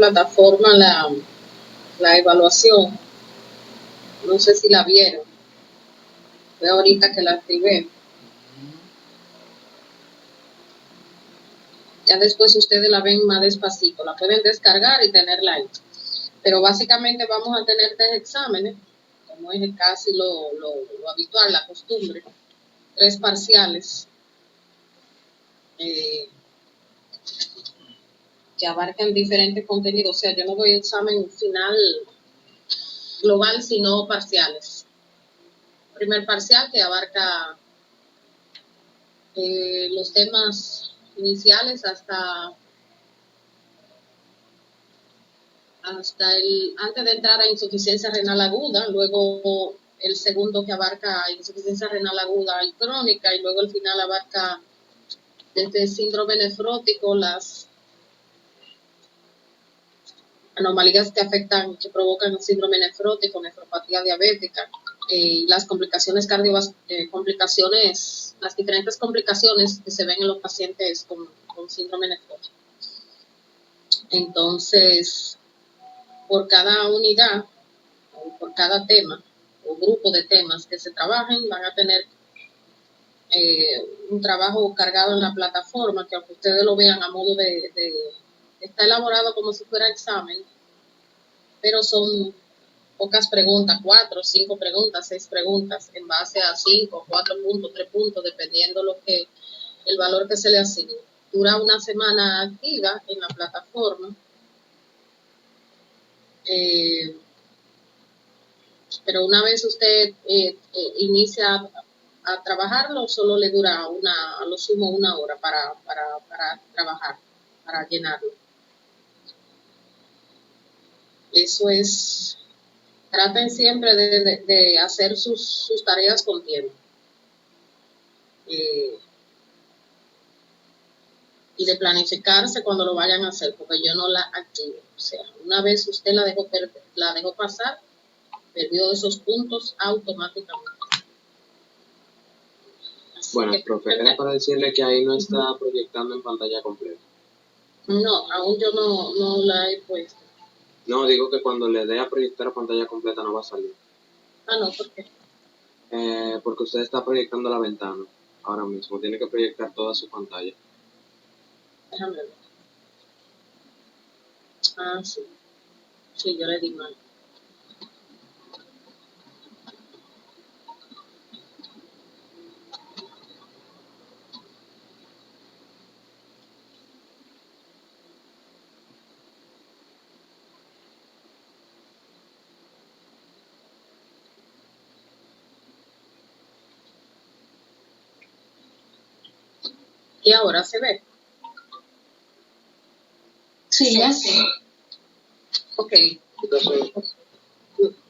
plataforma la evaluación. No sé si la vieron. Fue ahorita que la activé. Ya después ustedes la ven más despacito. La pueden descargar y tenerla ahí. Pero básicamente vamos a tener 3 exámenes, como es casi lo habitual, la costumbre. 3 parciales. Que abarcan diferentes contenidos. O sea, yo no doy examen final global, sino parciales. Primer parcial que abarca los temas iniciales hasta antes de entrar a insuficiencia renal aguda, luego el segundo que abarca insuficiencia renal aguda y crónica, y luego el final abarca desde síndrome nefrótico, las anomalías que provocan síndrome nefrótico, nefropatía diabética, las complicaciones las diferentes complicaciones que se ven en los pacientes con síndrome nefrótico. Entonces, por cada unidad, o por cada tema, o grupo de temas que se trabajen, van a tener un trabajo cargado en la plataforma, que aunque ustedes lo vean a modo está elaborado como si fuera examen, pero son pocas preguntas, 4, 5 preguntas, 6 preguntas, en base a 5, 4 puntos, 3 puntos, dependiendo el valor que se le asigne. Dura una semana activa en la plataforma, pero una vez usted inicia a trabajarlo, solo le dura a lo sumo 1 hora para trabajar, para llenarlo. Eso es, traten siempre de hacer sus tareas con tiempo. Y de planificarse cuando lo vayan a hacer, porque yo no la activo. O sea, una vez usted la dejó pasar, perdió esos puntos automáticamente. Bueno, profe, era para decirle que ahí no está proyectando en pantalla completa. No, aún yo no la he puesto. No, digo que cuando le dé a proyectar a pantalla completa no va a salir. Ah, no, ¿por qué? Porque usted está proyectando la ventana ahora mismo. Tiene que proyectar toda su pantalla. Déjame ver. Ah, sí. Sí, yo le di mal. ¿Y ahora se ve? Sí, ya sí. Ok.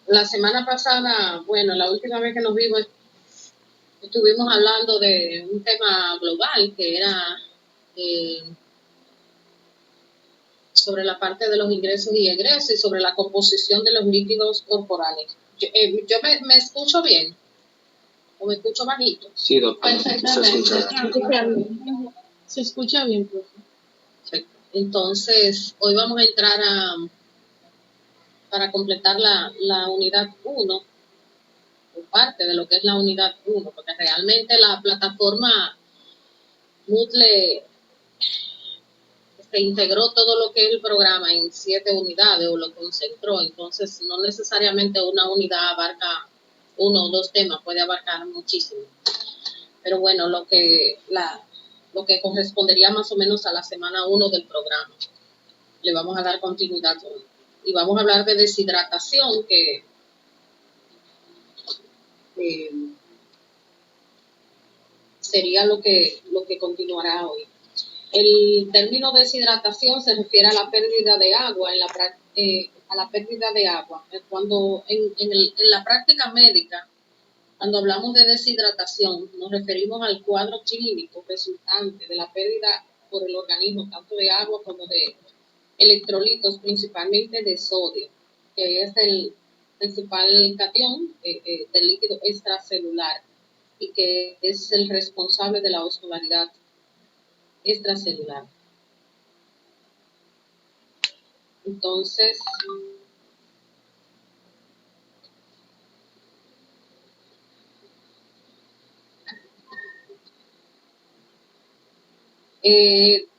La semana pasada, bueno, la última vez que nos vimos, estuvimos hablando de un tema global que era sobre la parte de los ingresos y egresos y sobre la composición de los líquidos corporales. ¿Yo me escucho bien? ¿O me escucho bajito? Sí, doctor. Perfectamente. Se escucha bien, profe. Perfecto. Entonces, hoy vamos a entrar para completar la unidad 1, o parte de lo que es la unidad 1, porque realmente la plataforma Moodle se integró todo lo que es el programa en 7 unidades o lo concentró, entonces no necesariamente una unidad abarca 1 o 2 temas, puede abarcar muchísimo. Pero bueno, lo que correspondería más o menos a la semana 1 del programa. Le vamos a dar continuidad hoy. Y vamos a hablar de deshidratación, que sería lo que continuará hoy. El término deshidratación se refiere a la pérdida de agua, Cuando en la práctica médica, cuando hablamos de deshidratación, nos referimos al cuadro clínico resultante de la pérdida por el organismo, tanto de agua como de electrolitos, principalmente de sodio, que es el principal catión del líquido extracelular y que es el responsable de la osmolaridad extracelular. Entonces,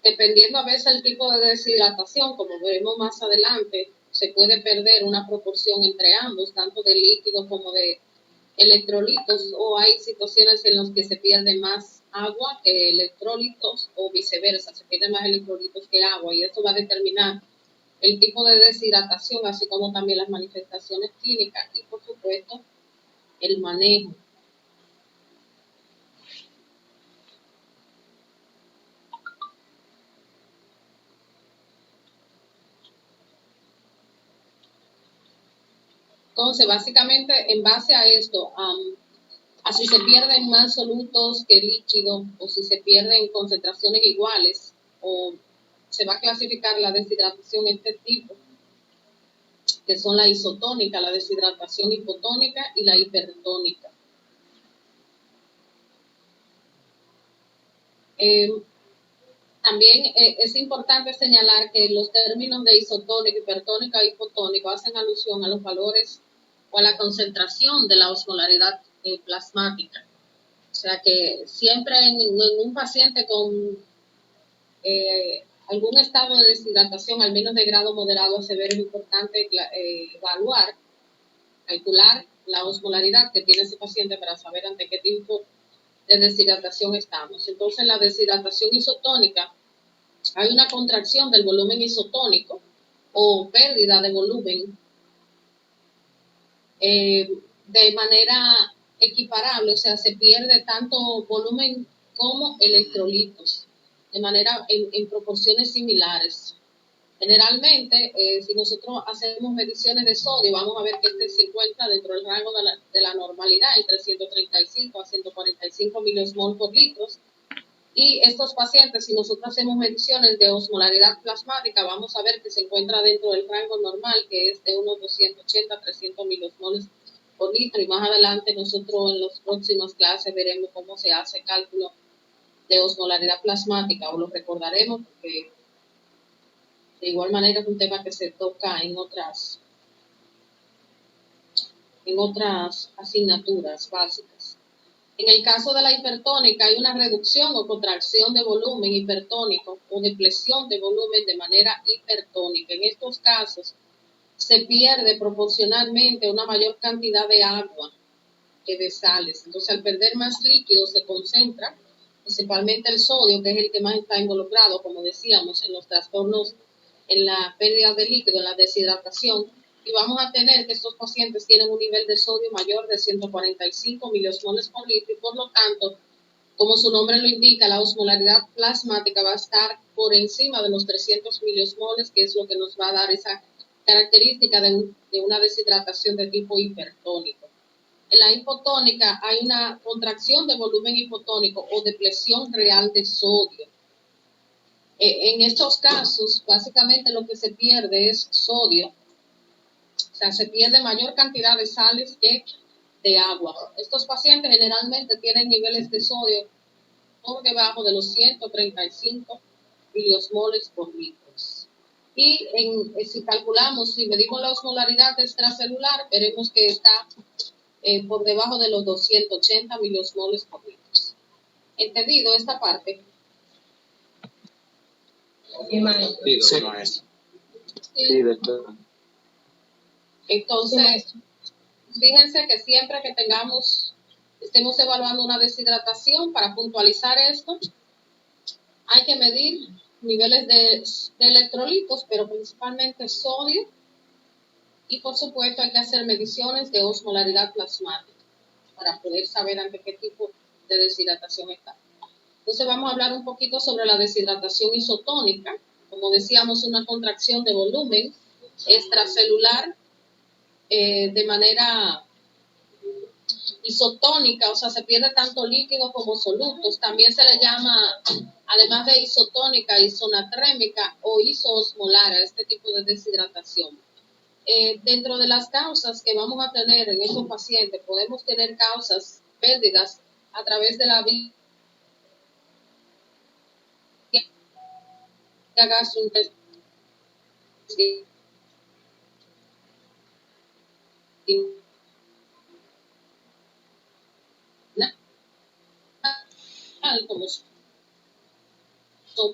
dependiendo a veces el tipo de deshidratación, como veremos más adelante, se puede perder una proporción entre ambos, tanto de líquidos como de electrolitos, o hay situaciones en las que se pierde más agua que electrolitos o viceversa, se pierde más electrolitos que agua, y esto va a determinar el tipo de deshidratación, así como también las manifestaciones clínicas y, por supuesto, el manejo. Entonces, básicamente, en base a esto, a si se pierden más solutos que líquidos, o si se pierden concentraciones iguales, o se va a clasificar la deshidratación en este tipo, que son la isotónica, la deshidratación hipotónica y la hipertónica. También es importante señalar que los términos de isotónico, hipertónica e hipotónico hacen alusión a los valores o a la concentración de la osmolaridad plasmática. O sea que siempre en un paciente con algún estado de deshidratación, al menos de grado moderado a severo, es importante evaluar, calcular la osmolaridad que tiene ese paciente para saber ante qué tipo de deshidratación estamos. Entonces, la deshidratación isotónica, hay una contracción del volumen isotónico o pérdida de volumen de manera equiparable, o sea, se pierde tanto volumen como electrolitos, de manera en proporciones similares. Generalmente, si nosotros hacemos mediciones de sodio, vamos a ver que este se encuentra dentro del rango de la normalidad, entre 135 a 145 miliosmol por litro. Y estos pacientes, si nosotros hacemos mediciones de osmolaridad plasmática, vamos a ver que se encuentra dentro del rango normal, que es de unos 280 a 300 miliosmoles por litro. Y más adelante nosotros en las próximas clases veremos cómo se hace cálculo de osmolaridad plasmática, o lo recordaremos porque de igual manera es un tema que se toca en otras asignaturas básicas. En el caso de la hipertónica hay una reducción o contracción de volumen hipertónico o depresión de volumen de manera hipertónica. En estos casos se pierde proporcionalmente una mayor cantidad de agua que de sales. Entonces, al perder más líquido se concentra principalmente el sodio, que es el que más está involucrado, como decíamos, en los trastornos, en la pérdida de líquido, en la deshidratación, y vamos a tener que estos pacientes tienen un nivel de sodio mayor de 145 miliosmoles por litro, y por lo tanto, como su nombre lo indica, la osmolaridad plasmática va a estar por encima de los 300 miliosmoles, que es lo que nos va a dar esa característica de una deshidratación de tipo hipertónico. En la hipotónica hay una contracción de volumen hipotónico o depresión real de sodio. En estos casos, básicamente lo que se pierde es sodio, o sea, se pierde mayor cantidad de sales que de agua. Estos pacientes generalmente tienen niveles de sodio por debajo de los 135 miliosmoles por litro. Y si calculamos, si medimos la osmolaridad extracelular, veremos que está por debajo de los 280 miliosmoles por litro. ¿Entendido esta parte? Sí, maestro. Sí, doctor. Entonces, fíjense que siempre que estemos evaluando una deshidratación, para puntualizar esto, hay que medir niveles de electrolitos, pero principalmente sodio, y por supuesto hay que hacer mediciones de osmolaridad plasmática para poder saber ante qué tipo de deshidratación está. Entonces vamos a hablar un poquito sobre la deshidratación isotónica. Como decíamos, una contracción de volumen extracelular de manera isotónica, o sea, se pierde tanto líquido como solutos. También se le llama, además de isotónica, isonatrémica o isoosmolar a este tipo de deshidratación. Dentro de las causas que vamos a tener en estos pacientes, podemos tener pérdidas a través de la vía gastrointestinal,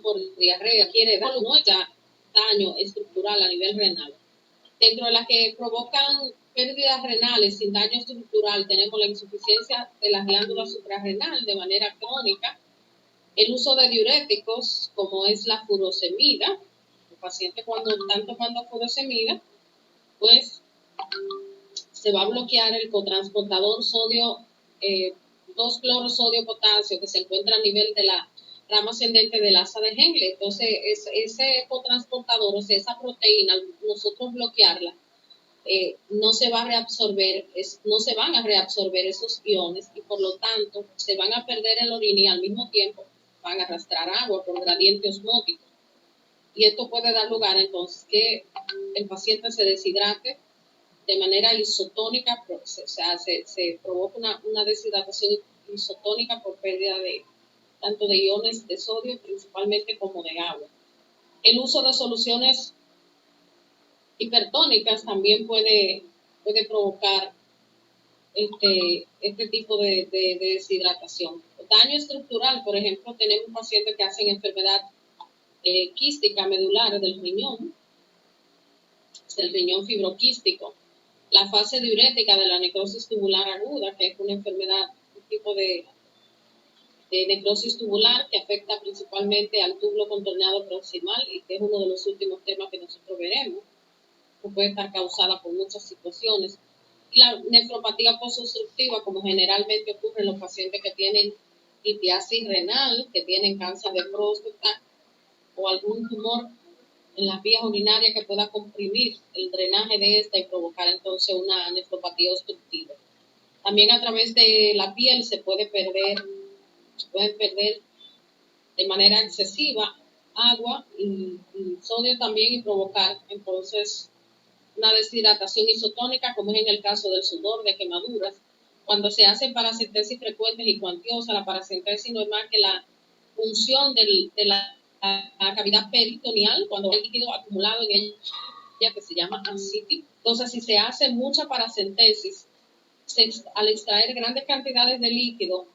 por diarrea, quiere dar no ya daño estructural a nivel renal. Dentro de las que provocan pérdidas renales sin daño estructural tenemos la insuficiencia de las glándulas suprarrenal de manera crónica, el uso de diuréticos como es la furosemida. El paciente cuando están tomando furosemida, pues se va a bloquear el cotransportador sodio 2-cloro-sodio-potasio que se encuentra a nivel de la rama ascendente del asa de Henle. Entonces, ese cotransportador, o sea, esa proteína, nosotros bloquearla, no se va a reabsorber, no se van a reabsorber esos iones y por lo tanto se van a perder el orina y al mismo tiempo van a arrastrar agua por gradiente osmótico. Y esto puede dar lugar entonces que el paciente se deshidrate de manera isotónica, o sea, se provoca una deshidratación isotónica por pérdida de tanto de iones de sodio principalmente como de agua. El uso de soluciones hipertónicas también puede provocar este tipo de deshidratación. Daño estructural, por ejemplo, tenemos pacientes que hacen enfermedad quística medular del riñón, el riñón fibroquístico, la fase diurética de la necrosis tubular aguda, que es una enfermedad, un tipo de necrosis tubular que afecta principalmente al túbulo contorneado proximal y que es uno de los últimos temas que nosotros veremos, que puede estar causada por muchas situaciones. Y la nefropatía posobstructiva, como generalmente ocurre en los pacientes que tienen litiasis renal, que tienen cáncer de próstata o algún tumor en las vías urinarias que pueda comprimir el drenaje de esta y provocar entonces una nefropatía obstructiva. También a través de la piel se pueden perder de manera excesiva agua y sodio también y provocar entonces una deshidratación isotónica, como es en el caso del sudor, de quemaduras. Cuando se hacen paracentesis frecuentes y cuantiosas, la paracentesis no es más que la función de la cavidad peritoneal, cuando hay líquido acumulado en ella, que se llama ascitis. Entonces, si se hace mucha paracentesis, al extraer grandes cantidades de líquido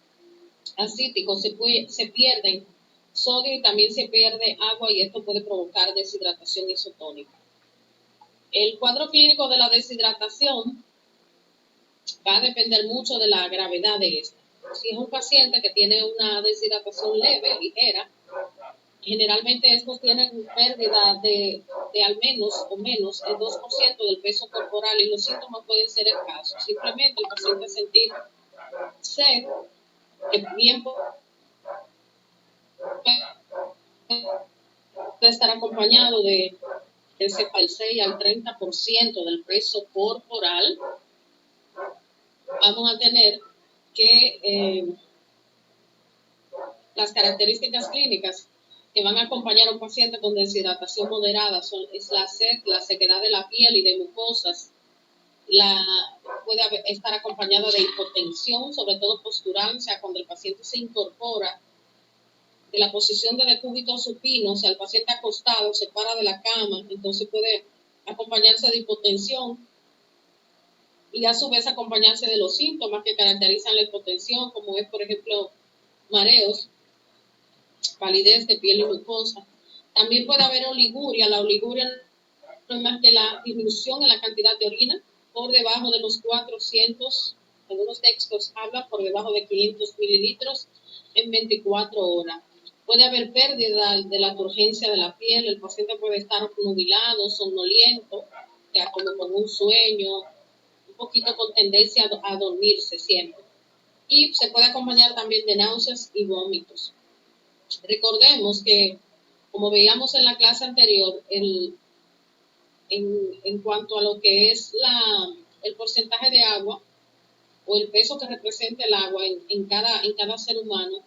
ascítico, se pierden sodio y también se pierde agua y esto puede provocar deshidratación isotónica. El cuadro clínico de la deshidratación va a depender mucho de la gravedad de esta. Si es un paciente que tiene una deshidratación leve, ligera, generalmente estos tienen pérdida de al menos o menos el 2% del peso corporal y los síntomas pueden ser escasos. Simplemente el paciente sentir sed, que bien puede estar acompañado de ese al 6 al 30% del peso corporal. Vamos a tener que las características clínicas que van a acompañar a un paciente con deshidratación moderada es la sed, la sequedad de la piel y de mucosas. Puede estar acompañada de hipotensión, sobre todo postural, o sea, cuando el paciente se incorpora de la posición de decúbito supino, o sea, el paciente acostado se para de la cama, entonces puede acompañarse de hipotensión y a su vez acompañarse de los síntomas que caracterizan la hipotensión, como es, por ejemplo, mareos, palidez de piel y mucosa. También puede haber oliguria. La oliguria no es más que la disminución en la cantidad de orina por debajo de los 400, algunos textos hablan por debajo de 500 mililitros en 24 horas. Puede haber pérdida de la turgencia de la piel, el paciente puede estar nubilado, somnoliento, ya como con un sueño, un poquito con tendencia a dormirse siempre. Y se puede acompañar también de náuseas y vómitos. Recordemos que, como veíamos en la clase anterior, en cuanto a lo que es el porcentaje de agua o el peso que representa el agua en cada ser humano,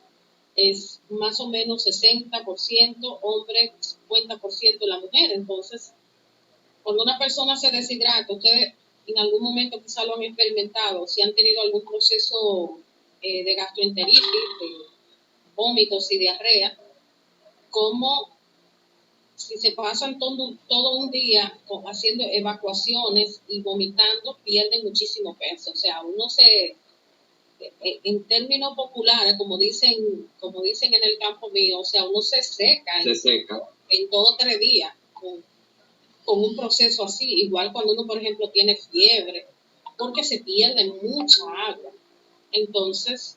es más o menos 60% hombre, 50% la mujer. Entonces, cuando una persona se deshidrata, ustedes en algún momento quizá lo han experimentado, si han tenido algún proceso de gastroenteritis, de vómitos y diarrea, como si se pasan todo un día haciendo evacuaciones y vomitando, pierden muchísimo peso. O sea, uno se en términos populares, como dicen en el campo mío, o sea, uno se seca en 2 o 3 días con un proceso así, igual cuando uno, por ejemplo, tiene fiebre, porque se pierde mucha agua. Entonces,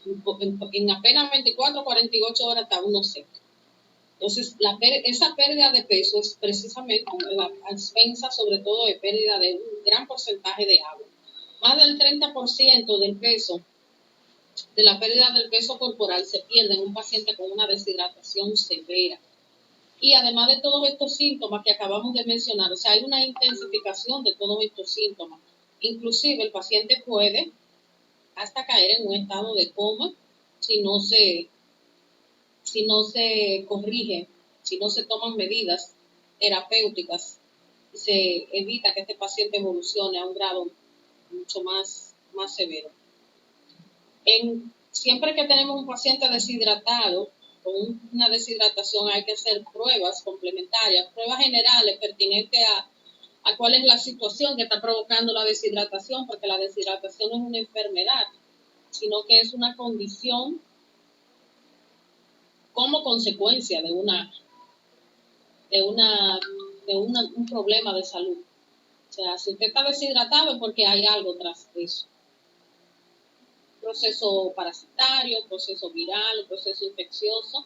en apenas 24 o 48 horas está uno seco. Entonces, esa pérdida de peso es precisamente la expensa, sobre todo de pérdida de un gran porcentaje de agua. Más del 30% del peso, de la pérdida del peso corporal, se pierde en un paciente con una deshidratación severa. Y además de todos estos síntomas que acabamos de mencionar, o sea, hay una intensificación de todos estos síntomas. Inclusive el paciente puede hasta caer en un estado de coma si no se corrige, si no se toman medidas terapéuticas, se evita que este paciente evolucione a un grado mucho más severo. Siempre que tenemos un paciente deshidratado, con una deshidratación, hay que hacer pruebas complementarias, pruebas generales pertinentes a cuál es la situación que está provocando la deshidratación, porque la deshidratación no es una enfermedad, sino que es una condición como consecuencia de un problema de salud. O sea, si usted está deshidratado es porque hay algo tras eso. Proceso parasitario, proceso viral, proceso infeccioso,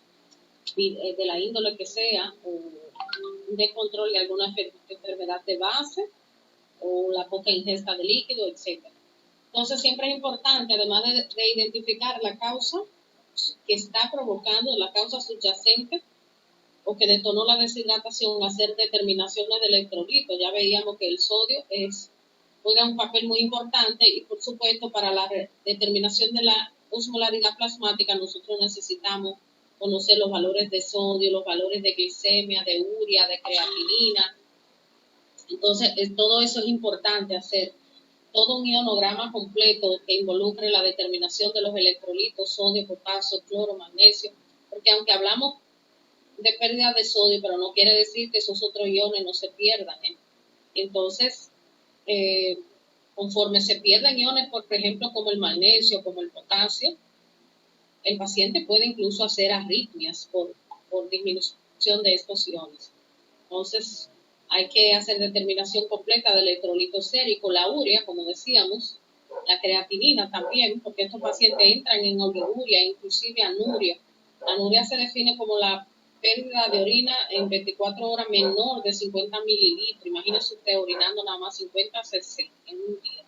de la índole que sea, o un descontrol de alguna enfermedad de base, o la poca ingesta de líquido, etc. Entonces siempre es importante, además de identificar la causa que está provocando, la causa subyacente o que detonó la deshidratación, hacer determinaciones de electrolitos. Ya veíamos que el sodio juega un papel muy importante, y por supuesto para la determinación de la osmolaridad plasmática nosotros necesitamos conocer los valores de sodio, los valores de glicemia, de urea, de creatinina. Entonces todo eso es importante hacer. Todo un ionograma completo que involucre la determinación de los electrolitos, sodio, potasio, cloro, magnesio, porque aunque hablamos de pérdida de sodio, pero no quiere decir que esos otros iones no se pierdan. Entonces, conforme se pierden iones, por ejemplo, como el magnesio, como el potasio, el paciente puede incluso hacer arritmias por disminución de estos iones. Entonces, hay que hacer determinación completa del electrolito sérico, la urea, como decíamos, la creatinina también, porque estos pacientes entran en oliguria, inclusive anuria. La anuria se define como la pérdida de orina en 24 horas menor de 50 mililitros. Imagínese usted orinando nada más 50 cc en un día.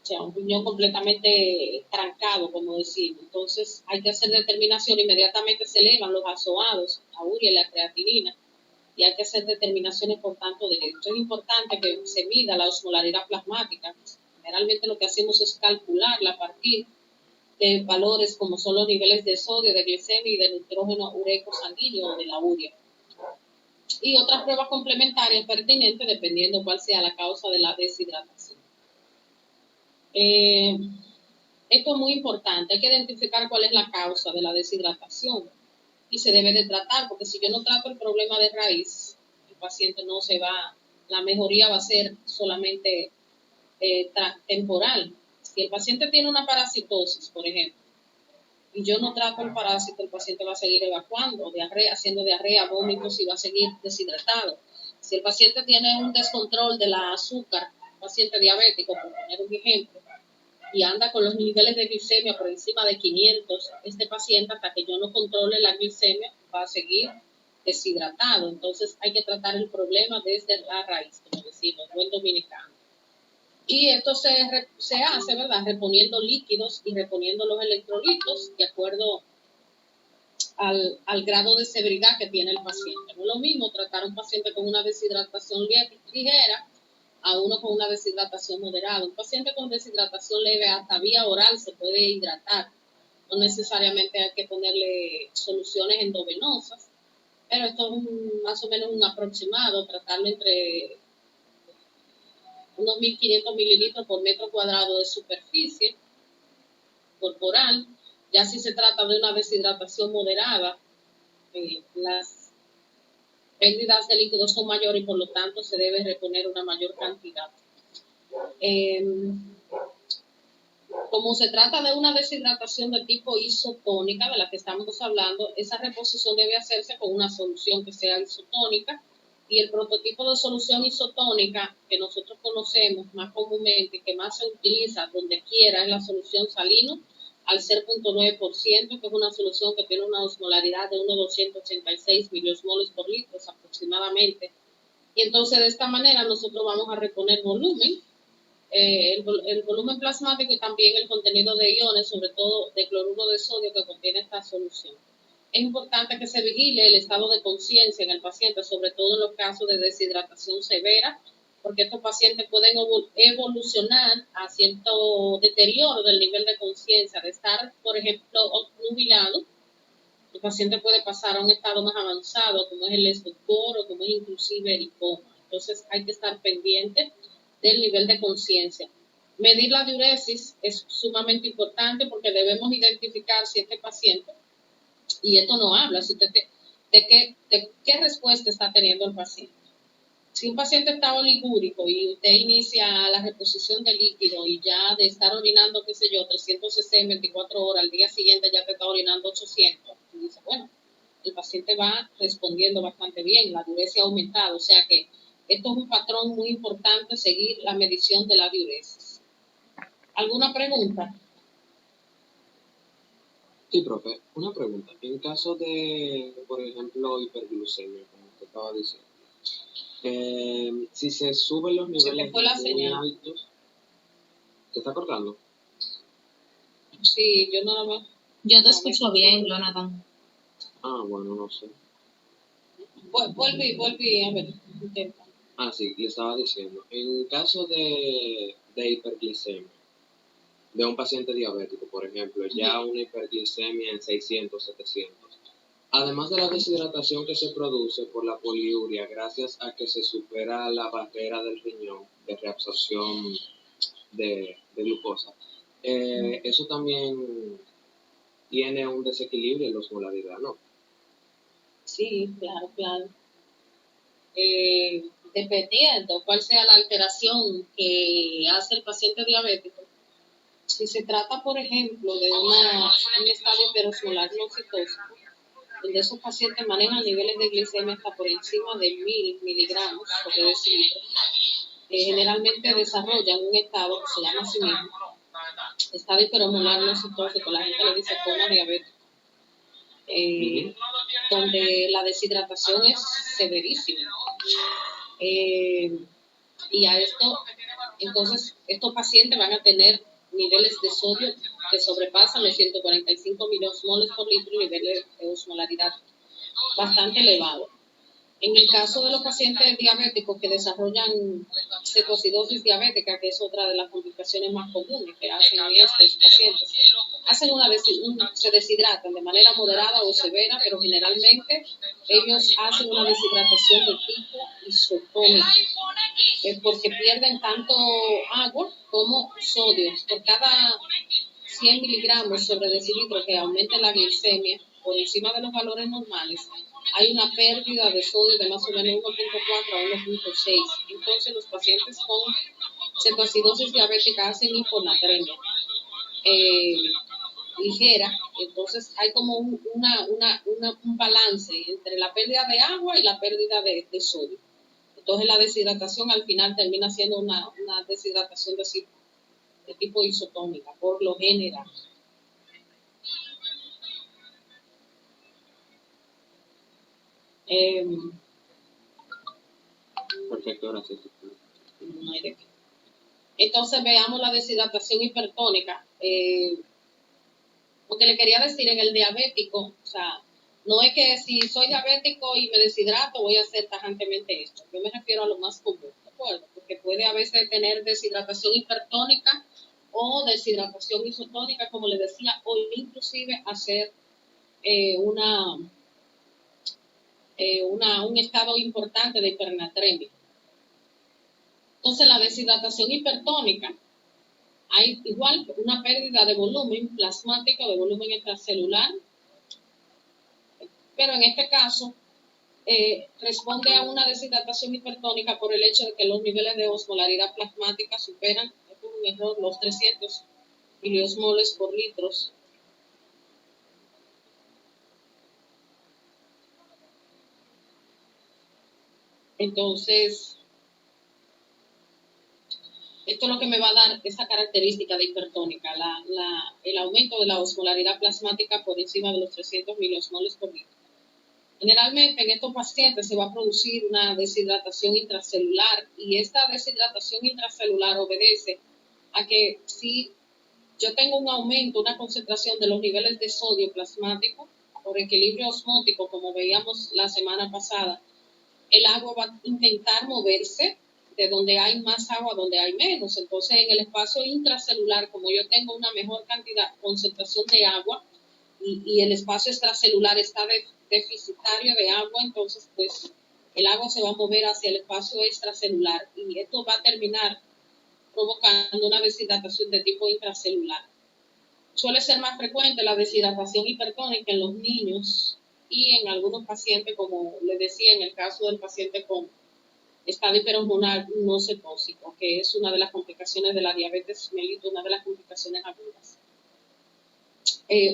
O sea, un riñón completamente trancado, como decimos. Entonces, hay que hacer determinación. Inmediatamente se elevan los azoados, la urea y la creatinina, y hay que hacer determinaciones por tanto de esto. Es importante que se mida la osmolaridad plasmática. Generalmente lo que hacemos es calcularla a partir de valores como son los niveles de sodio, de glicemia y de nitrógeno ureico sanguíneo o de la urea. Y otras pruebas complementarias pertinentes dependiendo cuál sea la causa de la deshidratación. Esto es muy importante, hay que identificar cuál es la causa de la deshidratación y se debe de tratar, porque si yo no trato el problema de raíz, el paciente no se va, la mejoría va a ser solamente temporal. Si el paciente tiene una parasitosis, por ejemplo, y yo no trato el parásito, el paciente va a seguir evacuando, haciendo diarrea, vómitos y va a seguir deshidratado. Si el paciente tiene un descontrol de la azúcar, paciente diabético, por poner un ejemplo, y anda con los niveles de glicemia por encima de 500, este paciente, hasta que yo no controle la glicemia, va a seguir deshidratado. Entonces hay que tratar el problema desde la raíz, como decimos, buen dominicano. Y esto se hace, ¿verdad?, reponiendo líquidos y reponiendo los electrolitos de acuerdo al grado de severidad que tiene el paciente. No es lo mismo tratar a un paciente con una deshidratación ligera a uno con una deshidratación moderada. Un paciente con deshidratación leve hasta vía oral se puede hidratar. No necesariamente hay que ponerle soluciones endovenosas, pero esto es más o menos un aproximado, tratarlo entre unos 1.500 mililitros por metro cuadrado de superficie corporal. Ya si se trata de una deshidratación moderada, las pérdidas de líquidos son mayores y por lo tanto se debe reponer una mayor cantidad. Como se trata de una deshidratación de tipo isotónica, de la que estamos hablando, esa reposición debe hacerse con una solución que sea isotónica, y el prototipo de solución isotónica que nosotros conocemos más comúnmente y que más se utiliza donde quiera es la solución salino al 0.9%, que es una solución que tiene una osmolaridad de 1,286 miliosmoles por litro aproximadamente. Y entonces de esta manera nosotros vamos a reponer volumen, el volumen plasmático y también el contenido de iones, sobre todo de cloruro de sodio que contiene esta solución. Es importante que se vigile el estado de conciencia en el paciente, sobre todo en los casos de deshidratación severa, porque estos pacientes pueden evolucionar a cierto deterioro del nivel de conciencia, de estar, por ejemplo, obnubilado. El paciente puede pasar a un estado más avanzado, como es el estupor o como es inclusive el coma. Entonces hay que estar pendiente del nivel de conciencia. Medir la diuresis es sumamente importante porque debemos identificar si este paciente, y esto no habla, si usted de qué respuesta está teniendo el paciente. Si un paciente está oligúrico y usted inicia la reposición de líquido y ya de estar orinando, qué sé yo, 300 cc en 24 horas, al día siguiente ya te está orinando 800, y dice, bueno, el paciente va respondiendo bastante bien, la diuresis ha aumentado, o sea que esto es un patrón muy importante, seguir la medición de la diuresis. ¿Alguna pregunta? Sí, profe, una pregunta. En caso de, por ejemplo, hiperglucemia, como usted estaba diciendo, si se suben los niveles muy altos, ¿se está cortando? Sí, yo nada más. Yo te escucho bien, Jonathan. Ah, bueno, no sé. Volví, a ver, intenta. Ah, sí, le estaba diciendo. En caso de hiperglicemia, de un paciente diabético, por ejemplo, ya una hiperglicemia en 600, 700. Además de la deshidratación que se produce por la poliuria, gracias a que se supera la barrera del riñón de reabsorción de glucosa, eso también tiene un desequilibrio en la osmolaridad, ¿no? Sí, claro. Dependiendo cuál sea la alteración que hace el paciente diabético, si se trata, por ejemplo, de un estado hiperosmolar no citoso, donde esos pacientes manejan niveles de glicemia hasta por encima de 1000 miligramos por decilitro, generalmente desarrollan un estado que se llama así mismo, estado hiperosmolar no citósico, la gente le dice coma diabético, donde la deshidratación es severísima. Y a esto, entonces, estos pacientes van a tener niveles de sodio que sobrepasan los 145 miliosmoles por litro y niveles de osmolaridad bastante elevados. En el caso de los pacientes diabéticos que desarrollan cetoacidosis diabética, que es otra de las complicaciones más comunes que hacen estos pacientes, se deshidratan de manera moderada o severa, pero generalmente ellos hacen una deshidratación de tipo isotónico, porque pierden tanto agua como sodio. Por cada 100 miligramos sobre decilitro que aumente la glicemia por encima de los valores normales, hay una pérdida de sodio de más o menos 1.4 a 1.6. Entonces los pacientes con cetoacidosis diabética hacen hiponatremia ligera. Entonces hay como un balance entre la pérdida de agua y la pérdida de sodio. Entonces la deshidratación al final termina siendo una deshidratación de tipo isotónica, por lo general. Perfecto, gracias. No hay de qué. Entonces veamos la deshidratación hipertónica. Lo que le quería decir en el diabético, o sea, no es que si soy diabético y me deshidrato voy a hacer tajantemente esto. Yo me refiero a lo más común, ¿de acuerdo? Porque puede a veces tener deshidratación hipertónica o deshidratación isotónica, como le decía, o inclusive hacer un estado importante de hipernatremia. Entonces, la deshidratación hipertónica, hay igual una pérdida de volumen plasmático, de volumen extracelular, pero en este caso responde a una deshidratación hipertónica por el hecho de que los niveles de osmolaridad plasmática superan, es un error, los 300 miliosmoles por litros. Entonces, esto es lo que me va a dar esa característica de hipertónica, el aumento de la osmolaridad plasmática por encima de los 300 miliosmoles por litro. Generalmente en estos pacientes se va a producir una deshidratación intracelular y esta deshidratación intracelular obedece a que si yo tengo un aumento, una concentración de los niveles de sodio plasmático por equilibrio osmótico, como veíamos la semana pasada, el agua va a intentar moverse de donde hay más agua a donde hay menos. Entonces, en el espacio intracelular, como yo tengo una mejor concentración de agua y el espacio extracelular está deficitario de agua, entonces, pues, el agua se va a mover hacia el espacio extracelular y esto va a terminar provocando una deshidratación de tipo intracelular. Suele ser más frecuente la deshidratación hipertónica en los niños y en algunos pacientes, como les decía, en el caso del paciente con estado hiperhormonal no cetóxico, que es una de las complicaciones de la diabetes mellitus, una de las complicaciones agudas.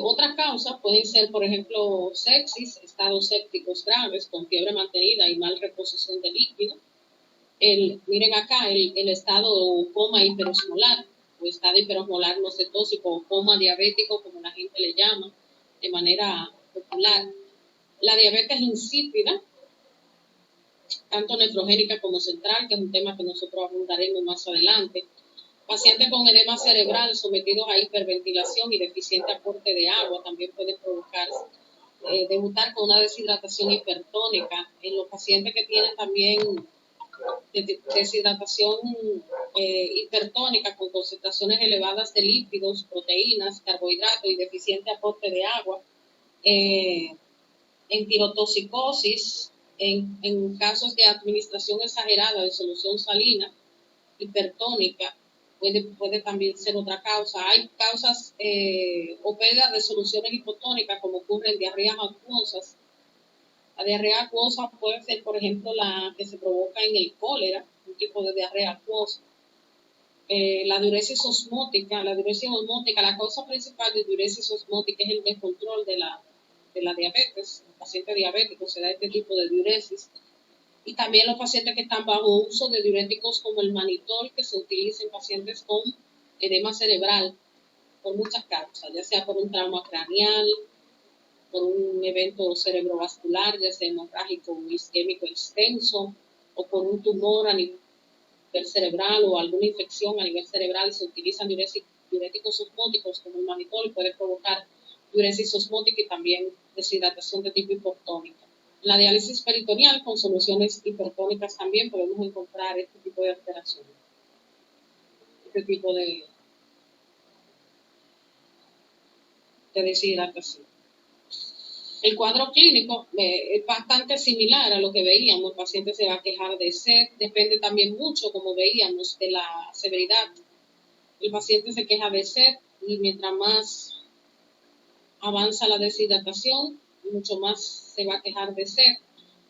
Otras causas pueden ser, por ejemplo, sepsis, estados sépticos graves con fiebre mantenida y mal reposición de líquido. Miren acá, el estado coma hiperosmolar o estado hiperosmolar no cetóxico o coma diabético, como la gente le llama de manera popular. La diabetes insípida, tanto nefrogénica como central, que es un tema que nosotros abordaremos más adelante. Pacientes con edema cerebral sometidos a hiperventilación y deficiente aporte de agua también pueden provocar, debutar con una deshidratación hipertónica. En los pacientes que tienen también deshidratación hipertónica con concentraciones elevadas de lípidos, proteínas, carbohidratos y deficiente aporte de agua, en tirotoxicosis, en casos de administración exagerada de solución salina, hipertónica, puede también ser otra causa. Hay causas o pérdida de soluciones hipotónicas, como ocurre en diarreas acuosas. La diarrea acuosa puede ser, por ejemplo, la que se provoca en el cólera, un tipo de diarrea acuosa. La diuresis osmótica, la causa principal de diuresis osmótica es el descontrol de la diabetes. El paciente diabético se da este tipo de diuresis. Y también los pacientes que están bajo uso de diuréticos como el manitol, que se utiliza en pacientes con edema cerebral, por muchas causas, ya sea por un trauma craneal, por un evento cerebrovascular, ya sea hemorrágico o isquémico extenso, o por un tumor a nivel cerebral o alguna infección a nivel cerebral, se utilizan diuréticos osmóticos como el manitol, puede provocar diuresis osmótica y también deshidratación de tipo hipotónica. En la diálisis peritoneal con soluciones hipertónicas también podemos encontrar este tipo de alteraciones, este tipo de deshidratación. El cuadro clínico es bastante similar a lo que veíamos. El paciente se va a quejar de sed, depende también mucho, como veíamos, de la severidad. El paciente se queja de sed y mientras más avanza la deshidratación, mucho más se va a quejar de sed.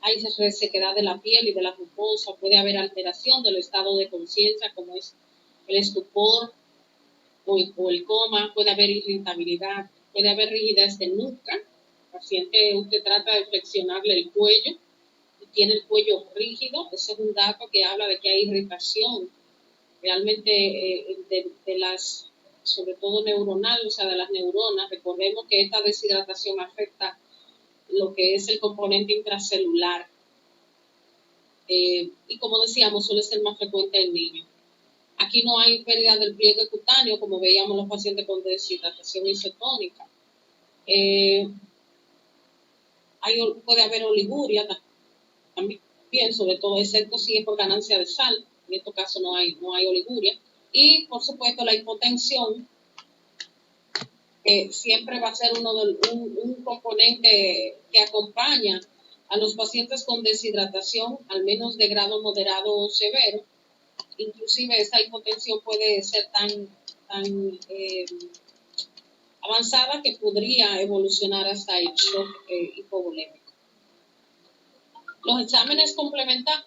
Hay resequedad de la piel y de la mucosa, puede haber alteración del estado de conciencia, como es el estupor o el coma, puede haber irritabilidad, puede haber rigidez de nuca. El paciente, usted trata de flexionarle el cuello y tiene el cuello rígido. Ese es un dato que habla de que hay irritación realmente de las, sobre todo neuronal, o sea, de las neuronas. Recordemos que esta deshidratación afecta lo que es el componente intracelular. Y como decíamos, suele ser más frecuente en niños. Aquí no hay pérdida del pliegue cutáneo, como veíamos los pacientes con deshidratación isotónica. Puede haber oliguria también, sobre todo, excepto si es por ganancia de sal. En este caso no hay oliguria. Y, por supuesto, la hipotensión siempre va a ser un componente que acompaña a los pacientes con deshidratación, al menos de grado moderado o severo. Inclusive esa hipotensión puede ser tan avanzada que podría evolucionar hasta el shock hipovolémico. Los exámenes complementarios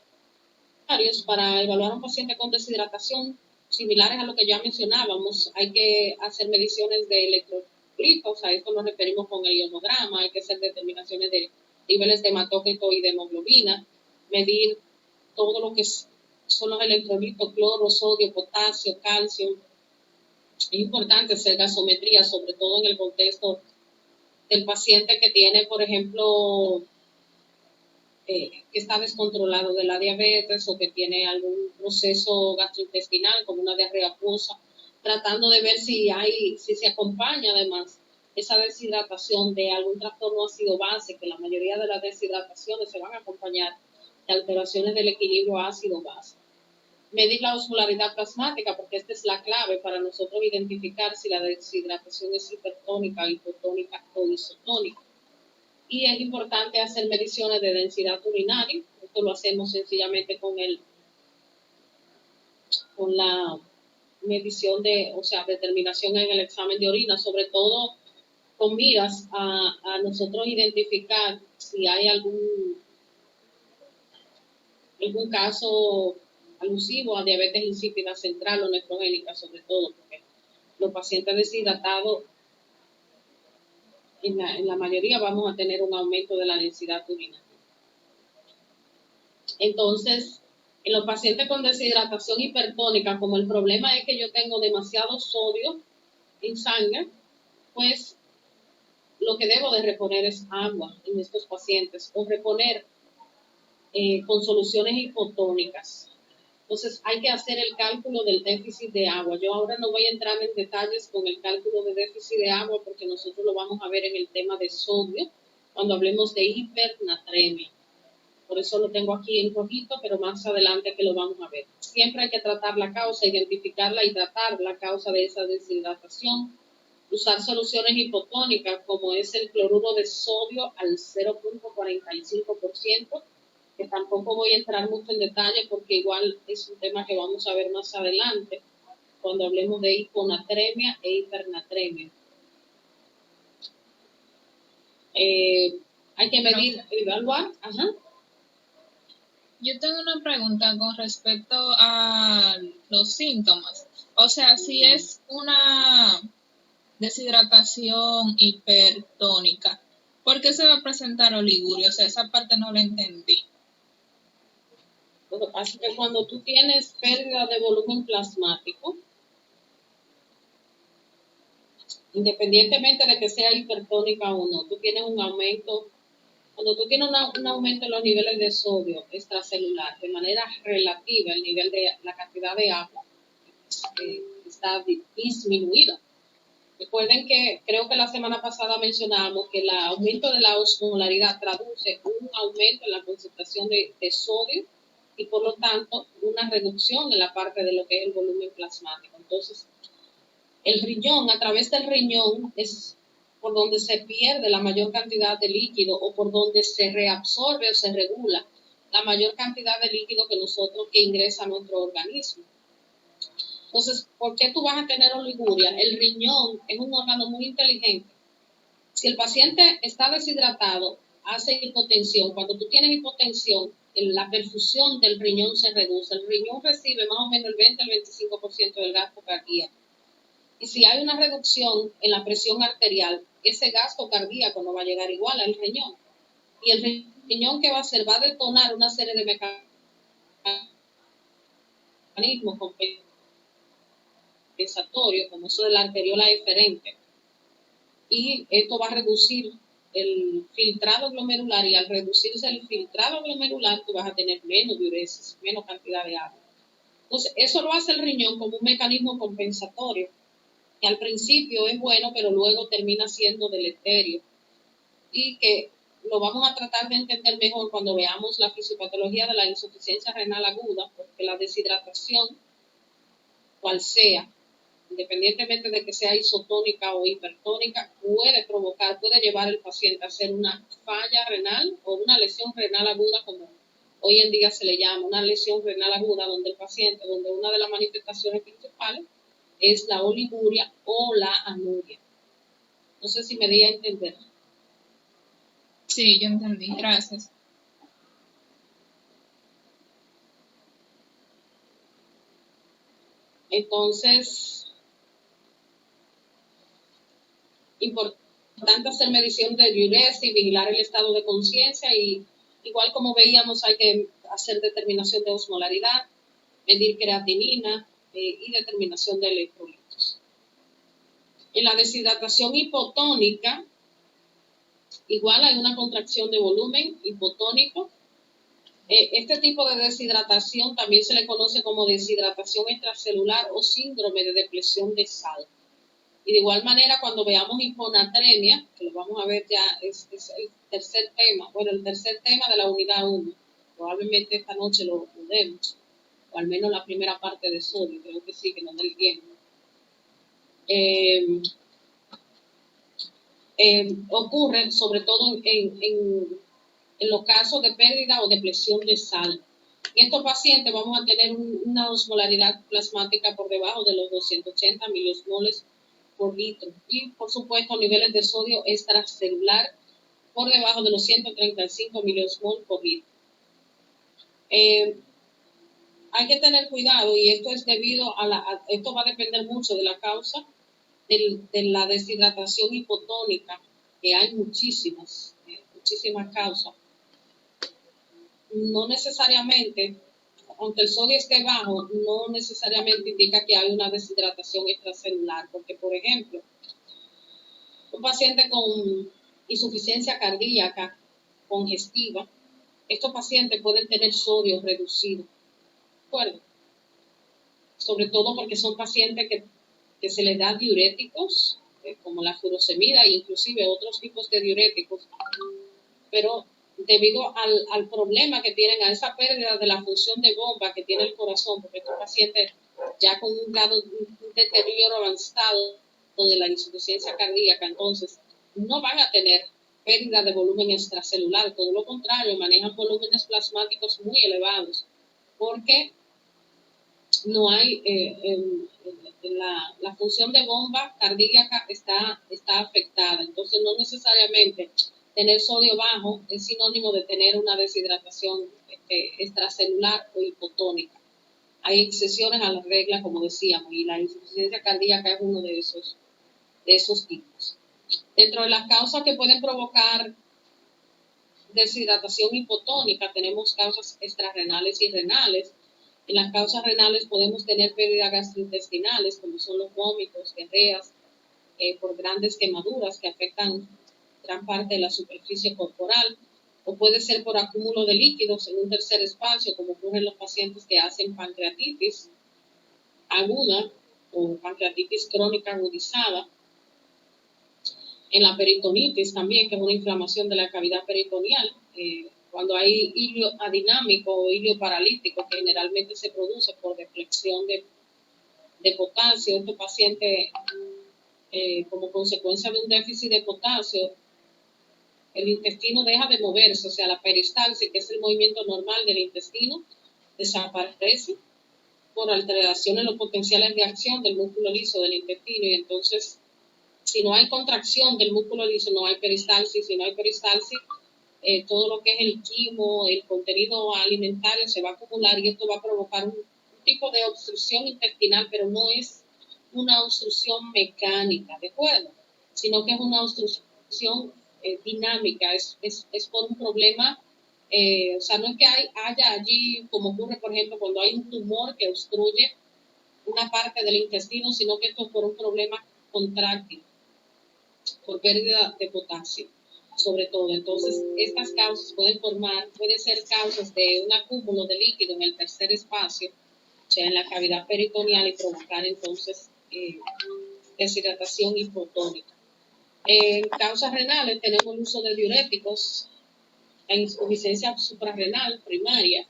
para evaluar a un paciente con deshidratación similares a lo que ya mencionábamos. Hay que hacer mediciones de electrolitos, a esto nos referimos con el ionograma, hay que hacer determinaciones de niveles de hematócrito y de hemoglobina, medir todo lo que son los electrolitos, cloro, sodio, potasio, calcio. Es importante hacer gasometría, sobre todo en el contexto del paciente que tiene, por ejemplo, que está descontrolado de la diabetes o que tiene algún proceso gastrointestinal como una diarrea acuosa, tratando de ver si se acompaña además esa deshidratación de algún trastorno ácido-base, que la mayoría de las deshidrataciones se van a acompañar de alteraciones del equilibrio ácido-base. Medir la osmolaridad plasmática, porque esta es la clave para nosotros identificar si la deshidratación es hipertónica, hipotónica o isotónica. Y es importante hacer mediciones de densidad urinaria. Esto lo hacemos sencillamente con la medición determinación en el examen de orina, sobre todo con miras a nosotros identificar si hay algún caso alusivo a diabetes insípida central o nefrogénica, sobre todo, porque los pacientes deshidratados, en la mayoría vamos a tener un aumento de la densidad urinaria. Entonces, en los pacientes con deshidratación hipertónica, como el problema es que yo tengo demasiado sodio en sangre, pues lo que debo de reponer es agua en estos pacientes, o reponer con soluciones hipotónicas. Entonces hay que hacer el cálculo del déficit de agua. Yo ahora no voy a entrar en detalles con el cálculo de déficit de agua porque nosotros lo vamos a ver en el tema de sodio cuando hablemos de hipernatremia. Por eso lo tengo aquí en rojito, pero más adelante que lo vamos a ver. Siempre hay que tratar la causa, identificarla y tratar la causa de esa deshidratación. Usar soluciones hipotónicas como es el cloruro de sodio al 0.45%, que tampoco voy a entrar mucho en detalle porque igual es un tema que vamos a ver más adelante cuando hablemos de hiponatremia e hipernatremia. Hay que medir, evaluar. Ajá. Yo tengo una pregunta con respecto a los síntomas. O sea, si es una deshidratación hipertónica, ¿por qué se va a presentar oliguria? O sea, esa parte no la entendí. Lo que pasa es que cuando tú tienes pérdida de volumen plasmático, independientemente de que sea hipertónica o no, tú tienes un aumento. Cuando tú tienes un aumento en los niveles de sodio extracelular, de manera relativa, el nivel de la cantidad de agua está disminuida. Recuerden que creo que la semana pasada mencionábamos que el aumento de la osmolaridad traduce un aumento en la concentración de sodio y por lo tanto una reducción en la parte de lo que es el volumen plasmático. Entonces, el riñón, a través del riñón, es por donde se pierde la mayor cantidad de líquido o por donde se reabsorbe o se regula la mayor cantidad de líquido que ingresa a nuestro organismo. Entonces, ¿por qué tú vas a tener oliguria? El riñón es un órgano muy inteligente. Si el paciente está deshidratado, hace hipotensión. Cuando tú tienes hipotensión, la perfusión del riñón se reduce. El riñón recibe más o menos el 20 al 25% del gasto cardíaco. Y si hay una reducción en la presión arterial, ese gasto cardíaco no va a llegar igual al riñón. Y el riñón, ¿qué va a hacer? Va a detonar una serie de mecanismos compensatorios, como eso de la arteriola eferente. Y esto va a reducir el filtrado glomerular, y al reducirse el filtrado glomerular, tú vas a tener menos diuresis, menos cantidad de agua. Entonces, eso lo hace el riñón como un mecanismo compensatorio, que al principio es bueno, pero luego termina siendo deleterio. Y que lo vamos a tratar de entender mejor cuando veamos la fisiopatología de la insuficiencia renal aguda, porque la deshidratación, cual sea, independientemente de que sea isotónica o hipertónica, puede llevar al paciente a hacer una falla renal o una lesión renal aguda, como hoy en día se le llama, una lesión renal aguda, donde una de las manifestaciones principales es la oliguria o la anuria. No sé si me di a entender. Sí, yo entendí. Gracias. Entonces, importante hacer medición de diuresis y vigilar el estado de conciencia, y igual como veíamos hay que hacer determinación de osmolaridad, medir creatinina y determinación de electrolitos. En la deshidratación hipotónica, igual hay una contracción de volumen hipotónico. Este tipo de deshidratación también se le conoce como deshidratación extracelular o síndrome de depresión de sal. Y de igual manera, cuando veamos hiponatremia, que lo vamos a ver ya, es el tercer tema, el tercer tema de la unidad 1. Probablemente esta noche lo demos, o al menos la primera parte de sodio, creo que sí, que nos dé el tiempo. Ocurre sobre todo en los casos de pérdida o depresión de sal. En estos pacientes vamos a tener una osmolaridad plasmática por debajo de los 280 miliosmoles por litro, y por supuesto niveles de sodio extracelular por debajo de los 135 miliosmol por litro. Hay que tener cuidado, y esto es debido esto va a depender mucho de la causa de la deshidratación hipotónica, que hay muchísimas causas. No necesariamente, aunque el sodio esté bajo, no necesariamente indica que hay una deshidratación extracelular, porque por ejemplo, un paciente con insuficiencia cardíaca congestiva, estos pacientes pueden tener sodio reducido, ¿de acuerdo? Sobre todo porque son pacientes que se les da diuréticos, como la furosemida e inclusive otros tipos de diuréticos, pero debido al problema que tienen, a esa pérdida de la función de bomba que tiene el corazón, porque estos pacientes ya con un grado de deterioro avanzado de la insuficiencia cardíaca, entonces no van a tener pérdida de volumen extracelular, todo lo contrario, manejan volúmenes plasmáticos muy elevados, porque no hay, la función de bomba cardíaca está afectada. Entonces no necesariamente tener sodio bajo es sinónimo de tener una deshidratación extracelular o hipotónica. Hay excepciones a la regla, como decíamos, y la insuficiencia cardíaca es uno de esos tipos. Dentro de las causas que pueden provocar deshidratación hipotónica tenemos causas extrarrenales y renales. En las causas renales podemos tener pérdidas gastrointestinales, como son los vómitos, diarreas, por grandes quemaduras que afectan gran parte de la superficie corporal, o puede ser por acúmulo de líquidos en un tercer espacio, como ocurre en los pacientes que hacen pancreatitis aguda o pancreatitis crónica agudizada. En la peritonitis también, que es una inflamación de la cavidad peritoneal, cuando hay hilio adinámico o hilio paralítico, que generalmente se produce por deflexión de potasio. Este paciente, como consecuencia de un déficit de potasio, el intestino deja de moverse, o sea, la peristalsis, que es el movimiento normal del intestino, desaparece por alteración en los potenciales de acción del músculo liso del intestino, y entonces, si no hay contracción del músculo liso, no hay peristalsis. Si no hay peristalsis, todo lo que es el quimo, el contenido alimentario se va a acumular, y esto va a provocar un tipo de obstrucción intestinal, pero no es una obstrucción mecánica, ¿de acuerdo? Sino que es una obstrucción dinámica, es por un problema, o sea, no es que haya allí, como ocurre, por ejemplo, cuando hay un tumor que obstruye una parte del intestino, sino que esto es por un problema contráctil, por pérdida de potasio, sobre todo. Entonces, estas causas pueden ser causas de un acúmulo de líquido en el tercer espacio, o sea, en la cavidad peritoneal, y provocar entonces deshidratación hipotónica. En causas renales tenemos el uso de diuréticos, la insuficiencia suprarrenal primaria,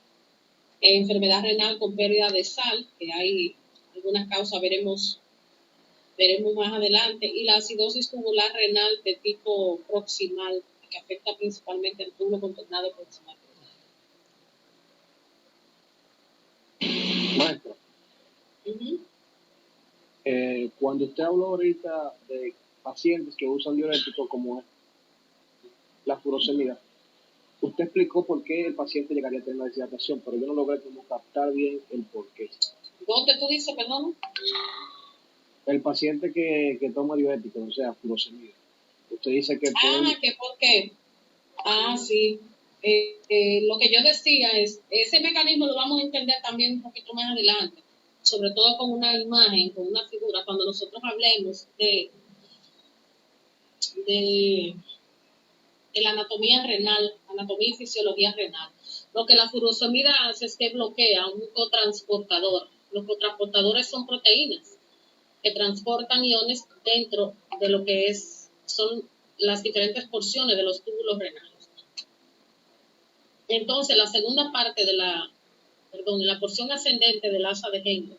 enfermedad renal con pérdida de sal, que hay algunas causas, veremos más adelante, y la acidosis tubular renal de tipo proximal, que afecta principalmente el túbulo contornado proximal. Maestra, cuando usted habló ahorita de pacientes que usan diuréticos como la furosemida, usted explicó por qué el paciente llegaría a tener una deshidratación, pero yo no logré como captar bien el por qué. ¿Dónde tú dices, perdón? El paciente que toma diuréticos, o sea, furosemida. Usted dice que ¿que por qué? Sí. Lo que yo decía es, ese mecanismo lo vamos a entender también un poquito más adelante, sobre todo con una imagen, con una figura, cuando nosotros hablemos de la anatomía renal, anatomía y fisiología renal. Lo que la furosemida hace es que bloquea un cotransportador. Los cotransportadores son proteínas que transportan iones dentro de lo que son las diferentes porciones de los túbulos renales. Entonces, la segunda parte la porción ascendente del asa de Henle,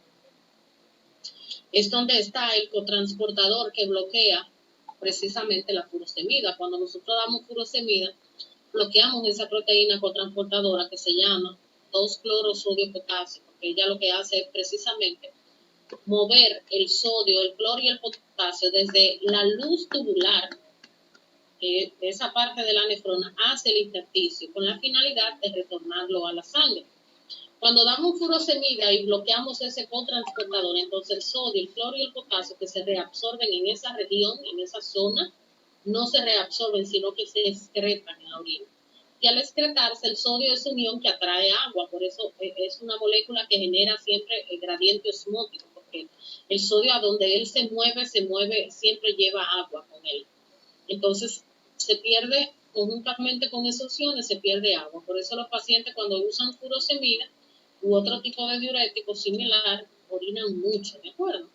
es donde está el cotransportador que bloquea precisamente la furosemida. Cuando nosotros damos furosemida, bloqueamos esa proteína cotransportadora que se llama 2-cloro-sodio-potasio, porque ella lo que hace es precisamente mover el sodio, el cloro y el potasio desde la luz tubular, esa parte de la nefrona, hacia el intersticio, con la finalidad de retornarlo a la sangre. Cuando damos furosemida y bloqueamos ese cotransportador, entonces el sodio, el cloro y el potasio que se reabsorben en esa región, en esa zona, no se reabsorben, sino que se excretan en la orina. Y al excretarse, el sodio es un ion que atrae agua, por eso es una molécula que genera siempre el gradiente osmótico, porque el sodio a donde él se mueve, siempre lleva agua con él. Entonces, se pierde, conjuntamente con esos iones, se pierde agua. Por eso los pacientes cuando usan furosemida u otro tipo de diurético similar, orinan mucho, ¿de acuerdo?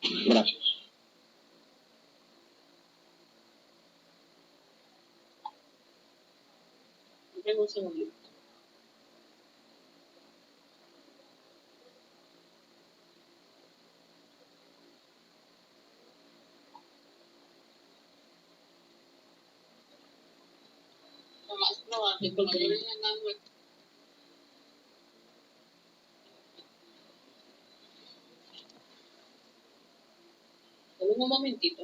Gracias. Tengo un segundito. Lo más probable, porque yo venía dando un momentito.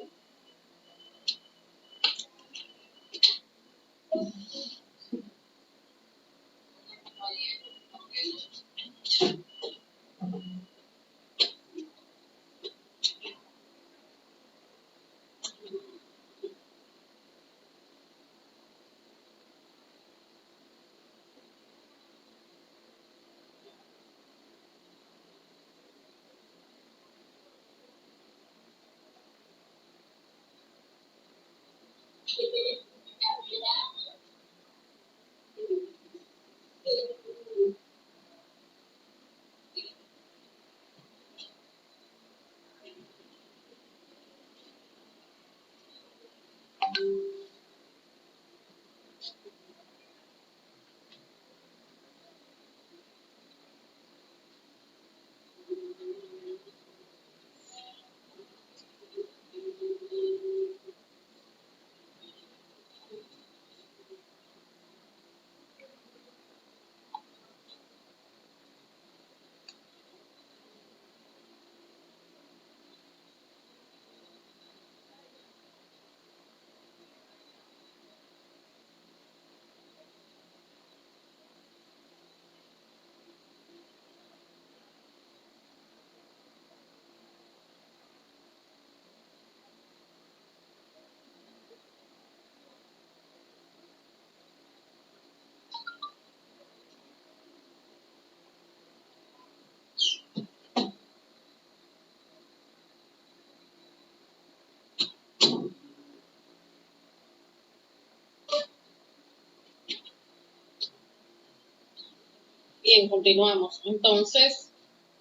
Bien, continuamos. Entonces,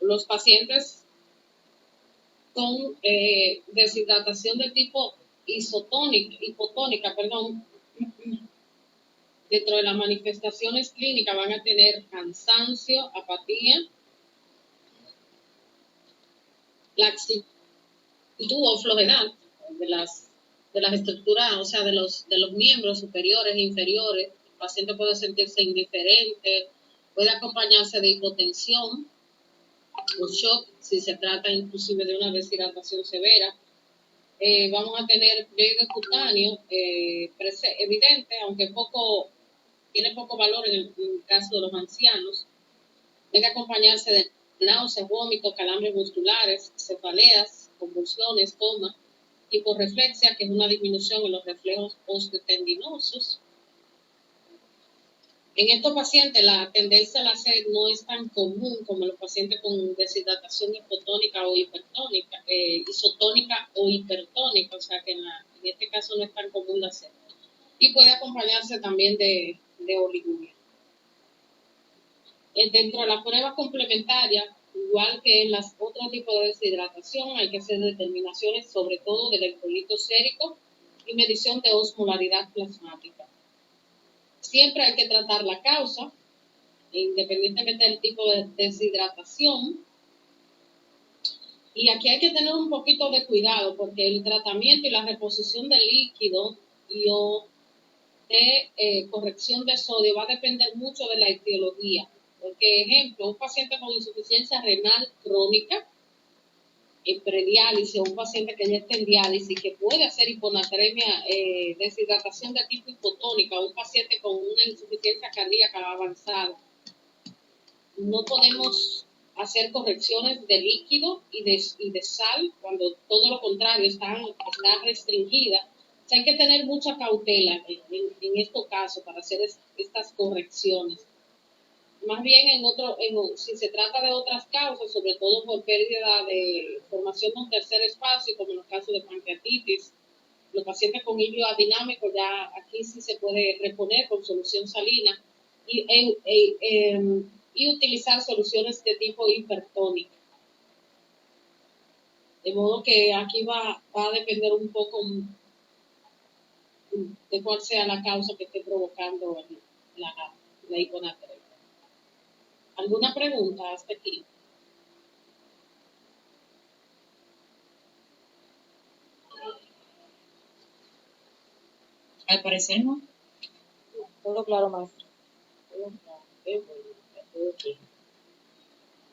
los pacientes con deshidratación de tipo hipotónica, dentro de las manifestaciones clínicas van a tener cansancio, apatía, laxitud o flojedad de las estructuras, o sea, de los miembros superiores e inferiores. El paciente puede sentirse indiferente, puede acompañarse de hipotensión o shock si se trata inclusive de una deshidratación severa. Vamos a tener pliegue cutáneo evidente, aunque tiene poco valor en el caso de los ancianos. Debe acompañarse de náuseas, vómitos, calambres musculares, cefaleas, convulsiones, coma, hiporreflexia, que es una disminución en los reflejos osteotendinosos. En estos pacientes la tendencia a la sed no es tan común como en los pacientes con deshidratación hipotónica o hipertónica, isotónica o hipertónica, o sea que en este caso no es tan común la sed. Y puede acompañarse también de oliguria. Dentro de las pruebas complementarias, igual que en los otros tipos de deshidratación, hay que hacer determinaciones sobre todo del electrolito sérico y medición de osmolaridad plasmática. Siempre hay que tratar la causa, independientemente del tipo de deshidratación. Y aquí hay que tener un poquito de cuidado, porque el tratamiento y la reposición del líquido o de corrección de sodio va a depender mucho de la etiología. Porque, ejemplo, un paciente con insuficiencia renal crónica, en prediálisis, o un paciente que ya está en diálisis, que puede hacer hiponatremia, deshidratación de tipo hipotónica, o un paciente con una insuficiencia cardíaca avanzada, no podemos hacer correcciones de líquido y de sal cuando todo lo contrario está restringida. O sea, hay que tener mucha cautela en estos casos para hacer estas correcciones. Más bien si se trata de otras causas, sobre todo por pérdida de formación de un tercer espacio, como en los casos de pancreatitis, los pacientes con hilo adinámico, ya aquí sí se puede reponer con solución salina y utilizar soluciones de tipo hipertónica. De modo que aquí va a depender un poco de cuál sea la causa que esté provocando la hiponatremia. ¿Alguna pregunta hasta aquí? Al parecer no. Todo claro, maestro.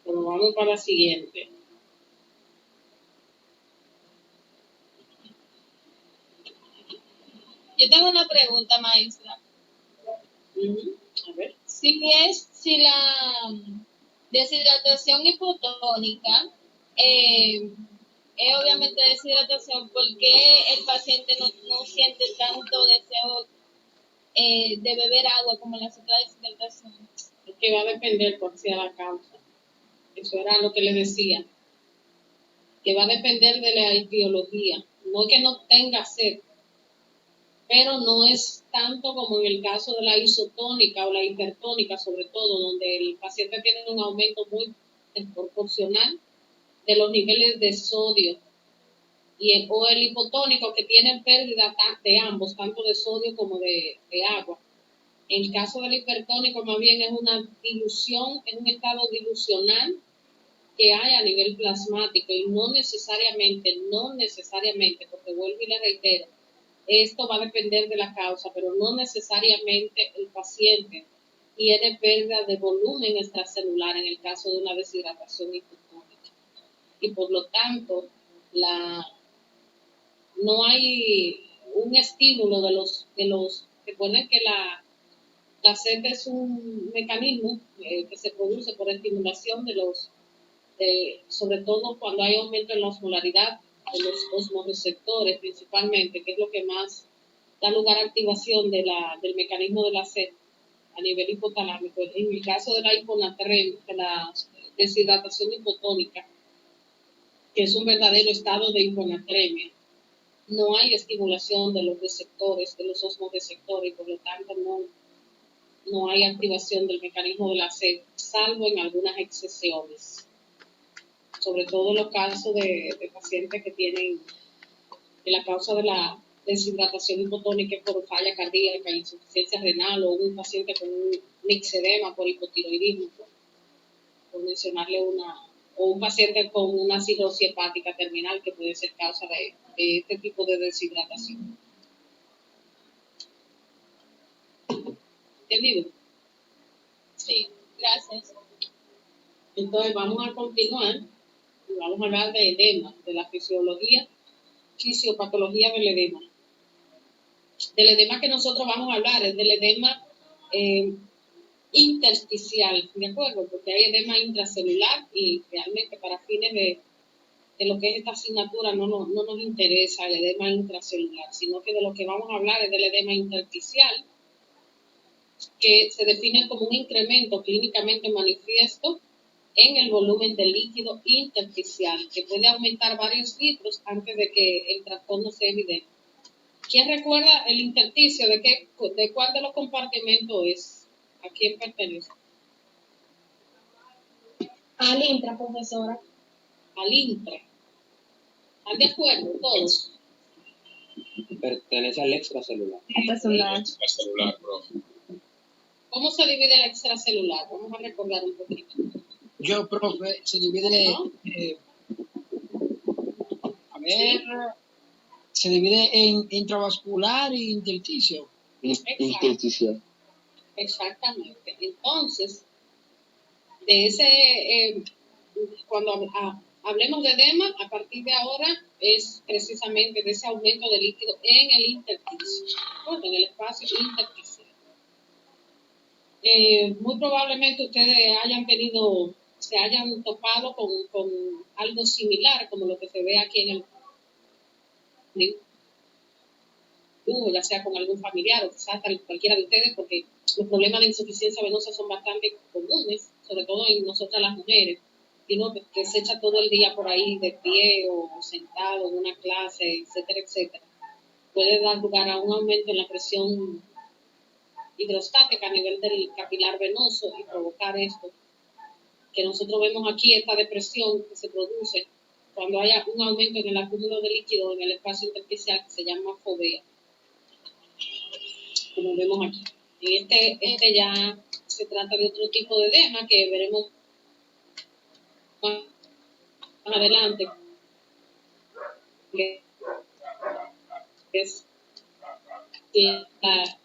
Bueno, vamos para la siguiente. Yo tengo una pregunta, maestra. A ver. Si la deshidratación hipotónica es obviamente deshidratación, ¿por qué el paciente no siente tanto deseo de beber agua como en las otras deshidrataciones? Es que va a depender cuál sea la causa. Eso era lo que le decía. Que va a depender de la etiología. No es que no tenga sed, pero no es tanto como en el caso de la isotónica o la hipertónica, sobre todo, donde el paciente tiene un aumento muy desproporcional de los niveles de sodio, o el hipotónico, que tiene pérdida de ambos, tanto de sodio como de agua. En el caso del hipertónico, más bien es una dilución, es un estado dilucional que hay a nivel plasmático, y no necesariamente, porque vuelvo y le reitero, esto va a depender de la causa, pero no necesariamente el paciente tiene pérdida de volumen extracelular en el caso de una deshidratación hipotónica. Y por lo tanto, no hay un estímulo de los recuerden que la sed es un mecanismo que se produce por estimulación sobre todo cuando hay aumento en la osmolaridad de los osmoreceptores principalmente, que es lo que más da lugar a activación del mecanismo de la sed a nivel hipotalámico. En el caso de la hiponatremia, de la deshidratación hipotónica, que es un verdadero estado de hiponatremia, no hay estimulación de los receptores, de los osmoreceptores, y por lo tanto no hay activación del mecanismo de la sed, salvo en algunas excepciones. Sobre todo en los casos de pacientes que tienen la causa de la deshidratación hipotónica por falla cardíaca, insuficiencia renal, o un paciente con un mixedema por hipotiroidismo, por mencionarle o un paciente con una cirrosis hepática terminal, que puede ser causa de este tipo de deshidratación. ¿Entendido? Sí, gracias. Entonces vamos a continuar. Vamos a hablar de edema, de la fisiopatología del edema. Del edema que nosotros vamos a hablar es del edema intersticial, ¿de acuerdo? Porque hay edema intracelular y realmente para fines de lo que es esta asignatura no nos interesa el edema intracelular, sino que de lo que vamos a hablar es del edema intersticial, que se define como un incremento clínicamente manifiesto en el volumen del líquido intersticial, que puede aumentar varios litros antes de que el trastorno sea evidente. ¿Quién recuerda el intersticio? ¿De cuál de los compartimentos es? ¿A quién pertenece? Al intra, profesora. Al intra. ¿Están de acuerdo todos? Pertenece al extracelular. Extracelular. Extracelular, profe. ¿Cómo se divide el extracelular? Vamos a recordar un poquito. Yo, profe, se divide, ¿No? se divide en intravascular y intersticio. Intersticial. Exactamente. Entonces, de ese, cuando hablemos de edema, a partir de ahora es precisamente de ese aumento de líquido en el intersticio, en el espacio intersticial. Muy probablemente ustedes se hayan topado con algo similar, como lo que se ve aquí en el ya sea con algún familiar o quizás hasta cualquiera de ustedes, porque los problemas de insuficiencia venosa son bastante comunes, sobre todo en nosotras las mujeres, y uno que se echa todo el día por ahí de pie o sentado en una clase, etcétera, etcétera, puede dar lugar a un aumento en la presión hidrostática a nivel del capilar venoso y provocar esto, que nosotros vemos aquí, esta depresión que se produce cuando haya un aumento en el acúmulo de líquido en el espacio intersticial, que se llama fovea, como vemos aquí. Y este ya se trata de otro tipo de edema que veremos más adelante, que es la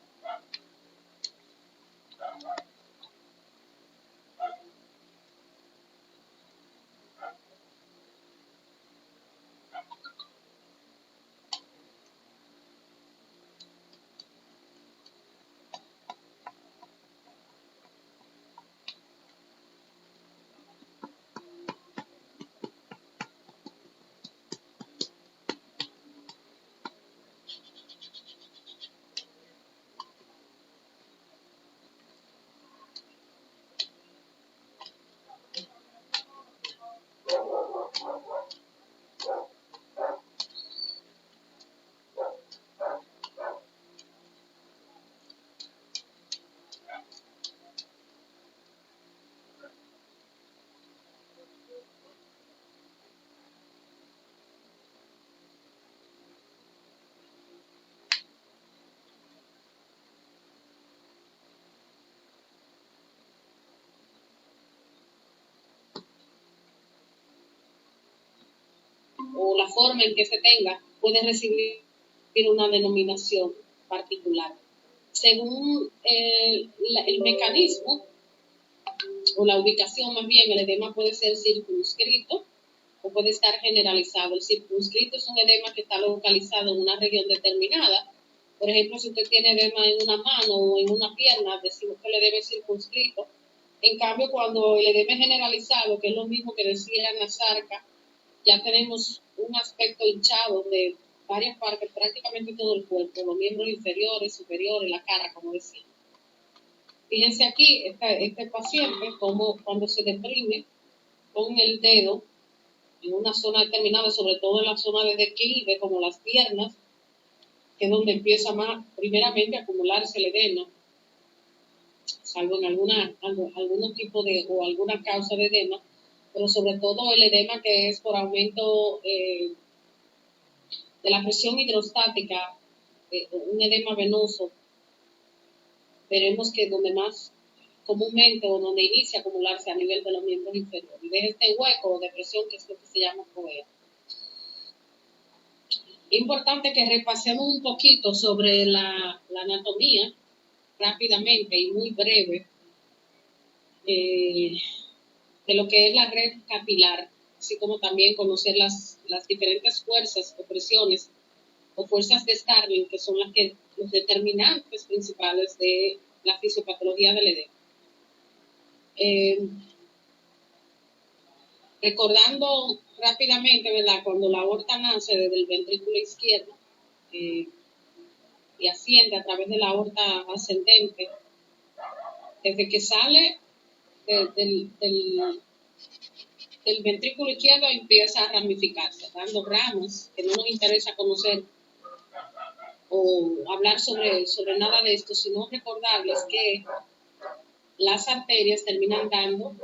o la forma en que se tenga puede recibir una denominación particular. Según el mecanismo o la ubicación, más bien, el edema puede ser circunscrito o puede estar generalizado. El circunscrito es un edema que está localizado en una región determinada. Por ejemplo, si usted tiene edema en una mano o en una pierna, decimos que el edema es circunscrito. En cambio, cuando el edema es generalizado, que es lo mismo que decía Nazarca, ya tenemos un aspecto hinchado de varias partes, prácticamente todo el cuerpo, los miembros inferiores, superiores, la cara, como decía. Fíjense aquí, este paciente, como cuando se deprime con el dedo en una zona determinada, sobre todo en la zona de declive, como las piernas, que es donde empieza más, primeramente, a acumularse el edema, salvo en algún tipo de, o alguna causa de edema, pero sobre todo el edema que es por aumento de la presión hidrostática, un edema venoso, veremos que donde más comúnmente o donde inicia a acumularse a nivel de los miembros inferiores. Y de este hueco o depresión que es lo que se llama fovea. Es importante que repasemos un poquito sobre la anatomía rápidamente y muy breve de lo que es la red capilar, así como también conocer las diferentes fuerzas o presiones o fuerzas de Starling, que son los determinantes principales de la fisiopatología del edema. Eh, recordando rápidamente, ¿verdad? Cuando la aorta nace desde el ventrículo izquierdo y asciende a través de la aorta ascendente, desde que sale del ventrículo izquierdo empieza a ramificarse, dando ramas que no nos interesa conocer o hablar sobre nada de esto, sino recordarles que las arterias terminan dando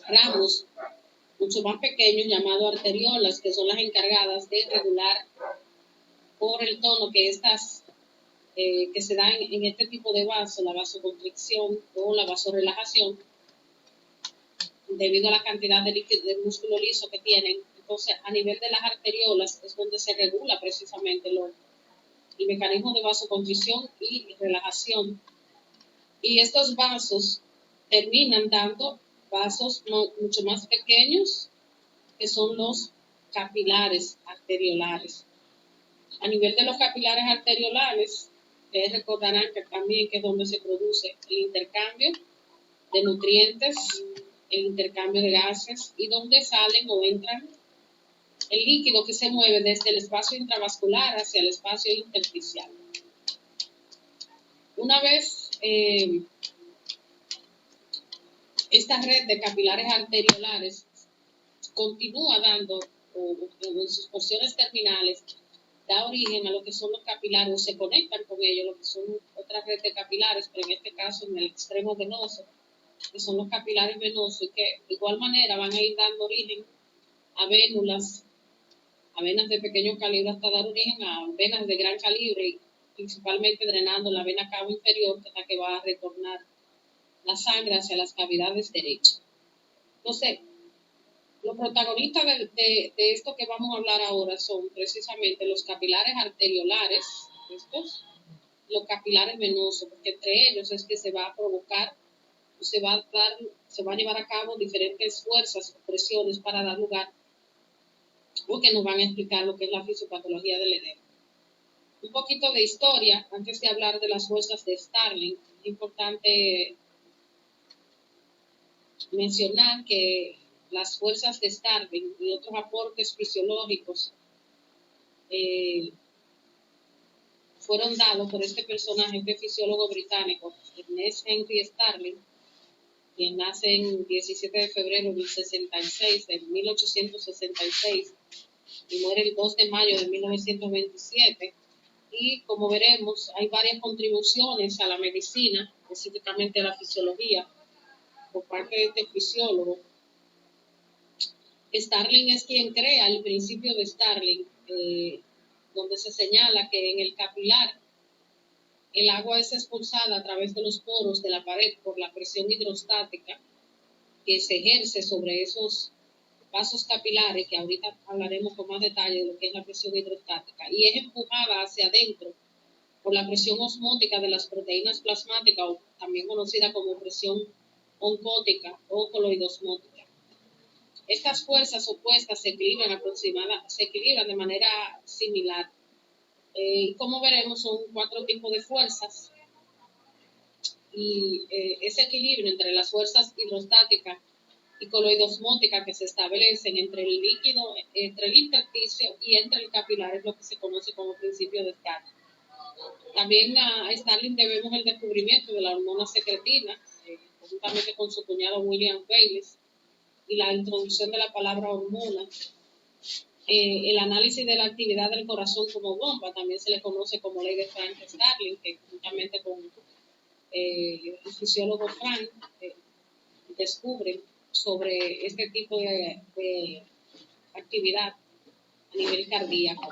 ramos mucho más pequeños llamados arteriolas, que son las encargadas de regular por el tono que estas que se da en este tipo de vaso, la vasoconstricción o la vasorelajación, debido a la cantidad de músculo liso que tienen. Entonces, a nivel de las arteriolas es donde se regula precisamente el mecanismo de vasoconstricción y relajación. Y estos vasos terminan dando vasos mucho más pequeños, que son los capilares arteriolares. A nivel de los capilares arteriolares, ustedes recordarán que también es donde se produce el intercambio de nutrientes, el intercambio de gases y donde salen o entran el líquido que se mueve desde el espacio intravascular hacia el espacio intersticial. Una vez esta red de capilares arteriolares continúa dando, o en sus porciones terminales, da origen a lo que son los capilares, o se conectan con ellos, lo que son otras redes de capilares, pero en este caso en el extremo venoso, que son los capilares venosos, y que de igual manera van a ir dando origen a vénulas, a venas de pequeño calibre hasta dar origen a venas de gran calibre, y principalmente drenando la vena cava inferior, que es la que va a retornar la sangre hacia las cavidades derechas. Entonces, los protagonistas de esto que vamos a hablar ahora son precisamente los capilares arteriolares, los capilares venosos, porque entre ellos es que se va a provocar, se va a llevar a cabo diferentes fuerzas o presiones para dar lugar, o que nos van a explicar lo que es la fisiopatología del edema. Un poquito de historia, antes de hablar de las fuerzas de Starling, es importante mencionar que las fuerzas de Starling y otros aportes fisiológicos fueron dados por este personaje, este fisiólogo británico, Ernest Henry Starling, quien nace en 17 de febrero del 66, de 1866, y muere el 2 de mayo de 1927. Y como veremos, hay varias contribuciones a la medicina, específicamente a la fisiología, por parte de este fisiólogo. Starling es quien crea el principio de Starling, donde se señala que en el capilar el agua es expulsada a través de los poros de la pared por la presión hidrostática que se ejerce sobre esos vasos capilares, que ahorita hablaremos con más detalle de lo que es la presión hidrostática, y es empujada hacia adentro por la presión osmótica de las proteínas plasmáticas, o también conocida como presión oncótica o coloidosmótica. Estas fuerzas opuestas se equilibran de manera similar. Como veremos, son 4 tipos de fuerzas, y ese equilibrio entre las fuerzas hidrostáticas y coloidosmóticas que se establecen entre el líquido, entre el intersticio y entre el capilar, es lo que se conoce como principio de Starling. También a Starling debemos el descubrimiento de la hormona secretina, conjuntamente con su cuñado William Bayliss, y la introducción de la palabra hormona. El análisis de la actividad del corazón como bomba también se le conoce como ley de Frank-Starling, que juntamente con el fisiólogo Frank descubre sobre este tipo de actividad a nivel cardíaco.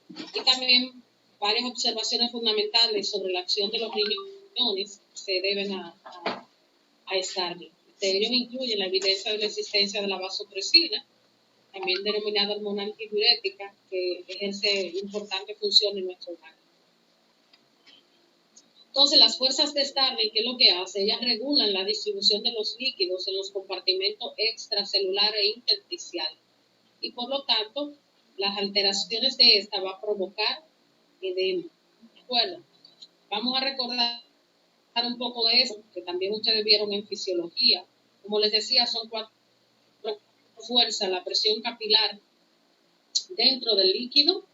Y también varias observaciones fundamentales sobre la acción de los riñones se deben a Starling. De ellos incluye la evidencia de la existencia de la vasopresina, también denominada hormona antidiurética, que ejerce importante función en nuestro organismo. Entonces, las fuerzas de Starling, ¿qué es lo que hace? Ellas regulan la distribución de los líquidos en los compartimentos extracelular e intersticial. Y por lo tanto, las alteraciones de esta va a provocar edema. ¿De acuerdo? Vamos a recordar un poco de eso, que también ustedes vieron en fisiología. Como les decía, son 4 fuerzas: la presión capilar dentro del líquido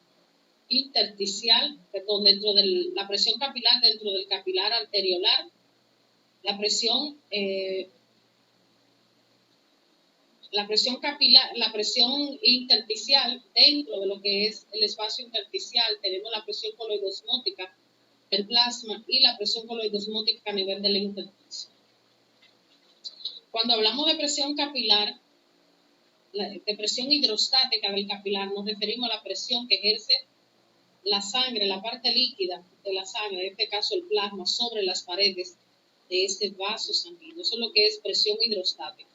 intersticial, perdón, la presión capilar dentro del capilar arteriolar, la presión capilar, la presión intersticial dentro de lo que es el espacio intersticial. Tenemos la presión coloidosmótica del plasma y la presión coloidosmótica a nivel del intersticio. Cuando hablamos de presión capilar, de presión hidrostática del capilar, nos referimos a la presión que ejerce la sangre, la parte líquida de la sangre, en este caso el plasma, sobre las paredes de este vaso sanguíneo. Eso es lo que es presión hidrostática.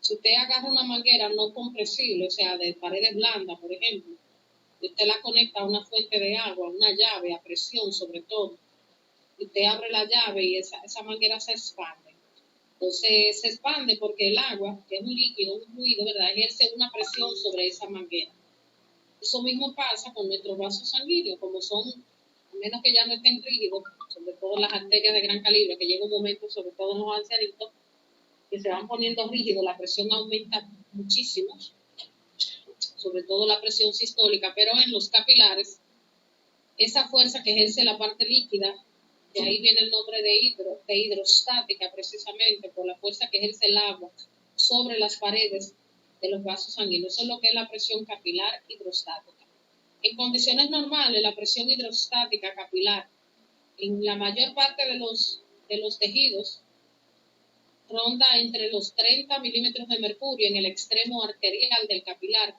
Si usted agarra una manguera no compresible, o sea, de paredes blandas, por ejemplo, y usted la conecta a una fuente de agua, a una llave, a presión sobre todo, y usted abre la llave y esa manguera se expande. Entonces se expande porque el agua, que es un líquido, un fluido, ¿verdad?, ejerce una presión sobre esa manguera. Eso mismo pasa con nuestros vasos sanguíneos, como son, a menos que ya no estén rígidos, sobre todo las arterias de gran calibre, que llega un momento, sobre todo en los ancianitos, que se van poniendo rígidos, la presión aumenta muchísimo, sobre todo la presión sistólica, pero en los capilares, esa fuerza que ejerce la parte líquida, de ahí viene el nombre de hidrostática, precisamente por la fuerza que ejerce el agua sobre las paredes de los vasos sanguíneos. Eso es lo que es la presión capilar hidrostática. En condiciones normales, la presión hidrostática capilar en la mayor parte de los tejidos ronda entre los 30 milímetros de mercurio en el extremo arterial del capilar.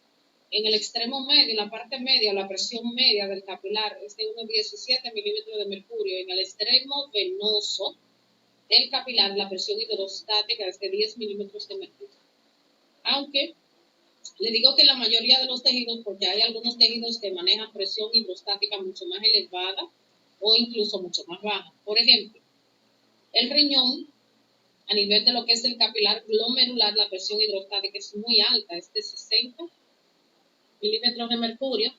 En el extremo medio, en la parte media, la presión media del capilar es de unos 17 milímetros de mercurio. En el extremo venoso del capilar, la presión hidrostática es de 10 milímetros de mercurio. Aunque le digo que la mayoría de los tejidos, porque hay algunos tejidos que manejan presión hidrostática mucho más elevada o incluso mucho más baja. Por ejemplo, el riñón, a nivel de lo que es el capilar glomerular, la presión hidrostática es muy alta, es de 60 milímetros de mercurio,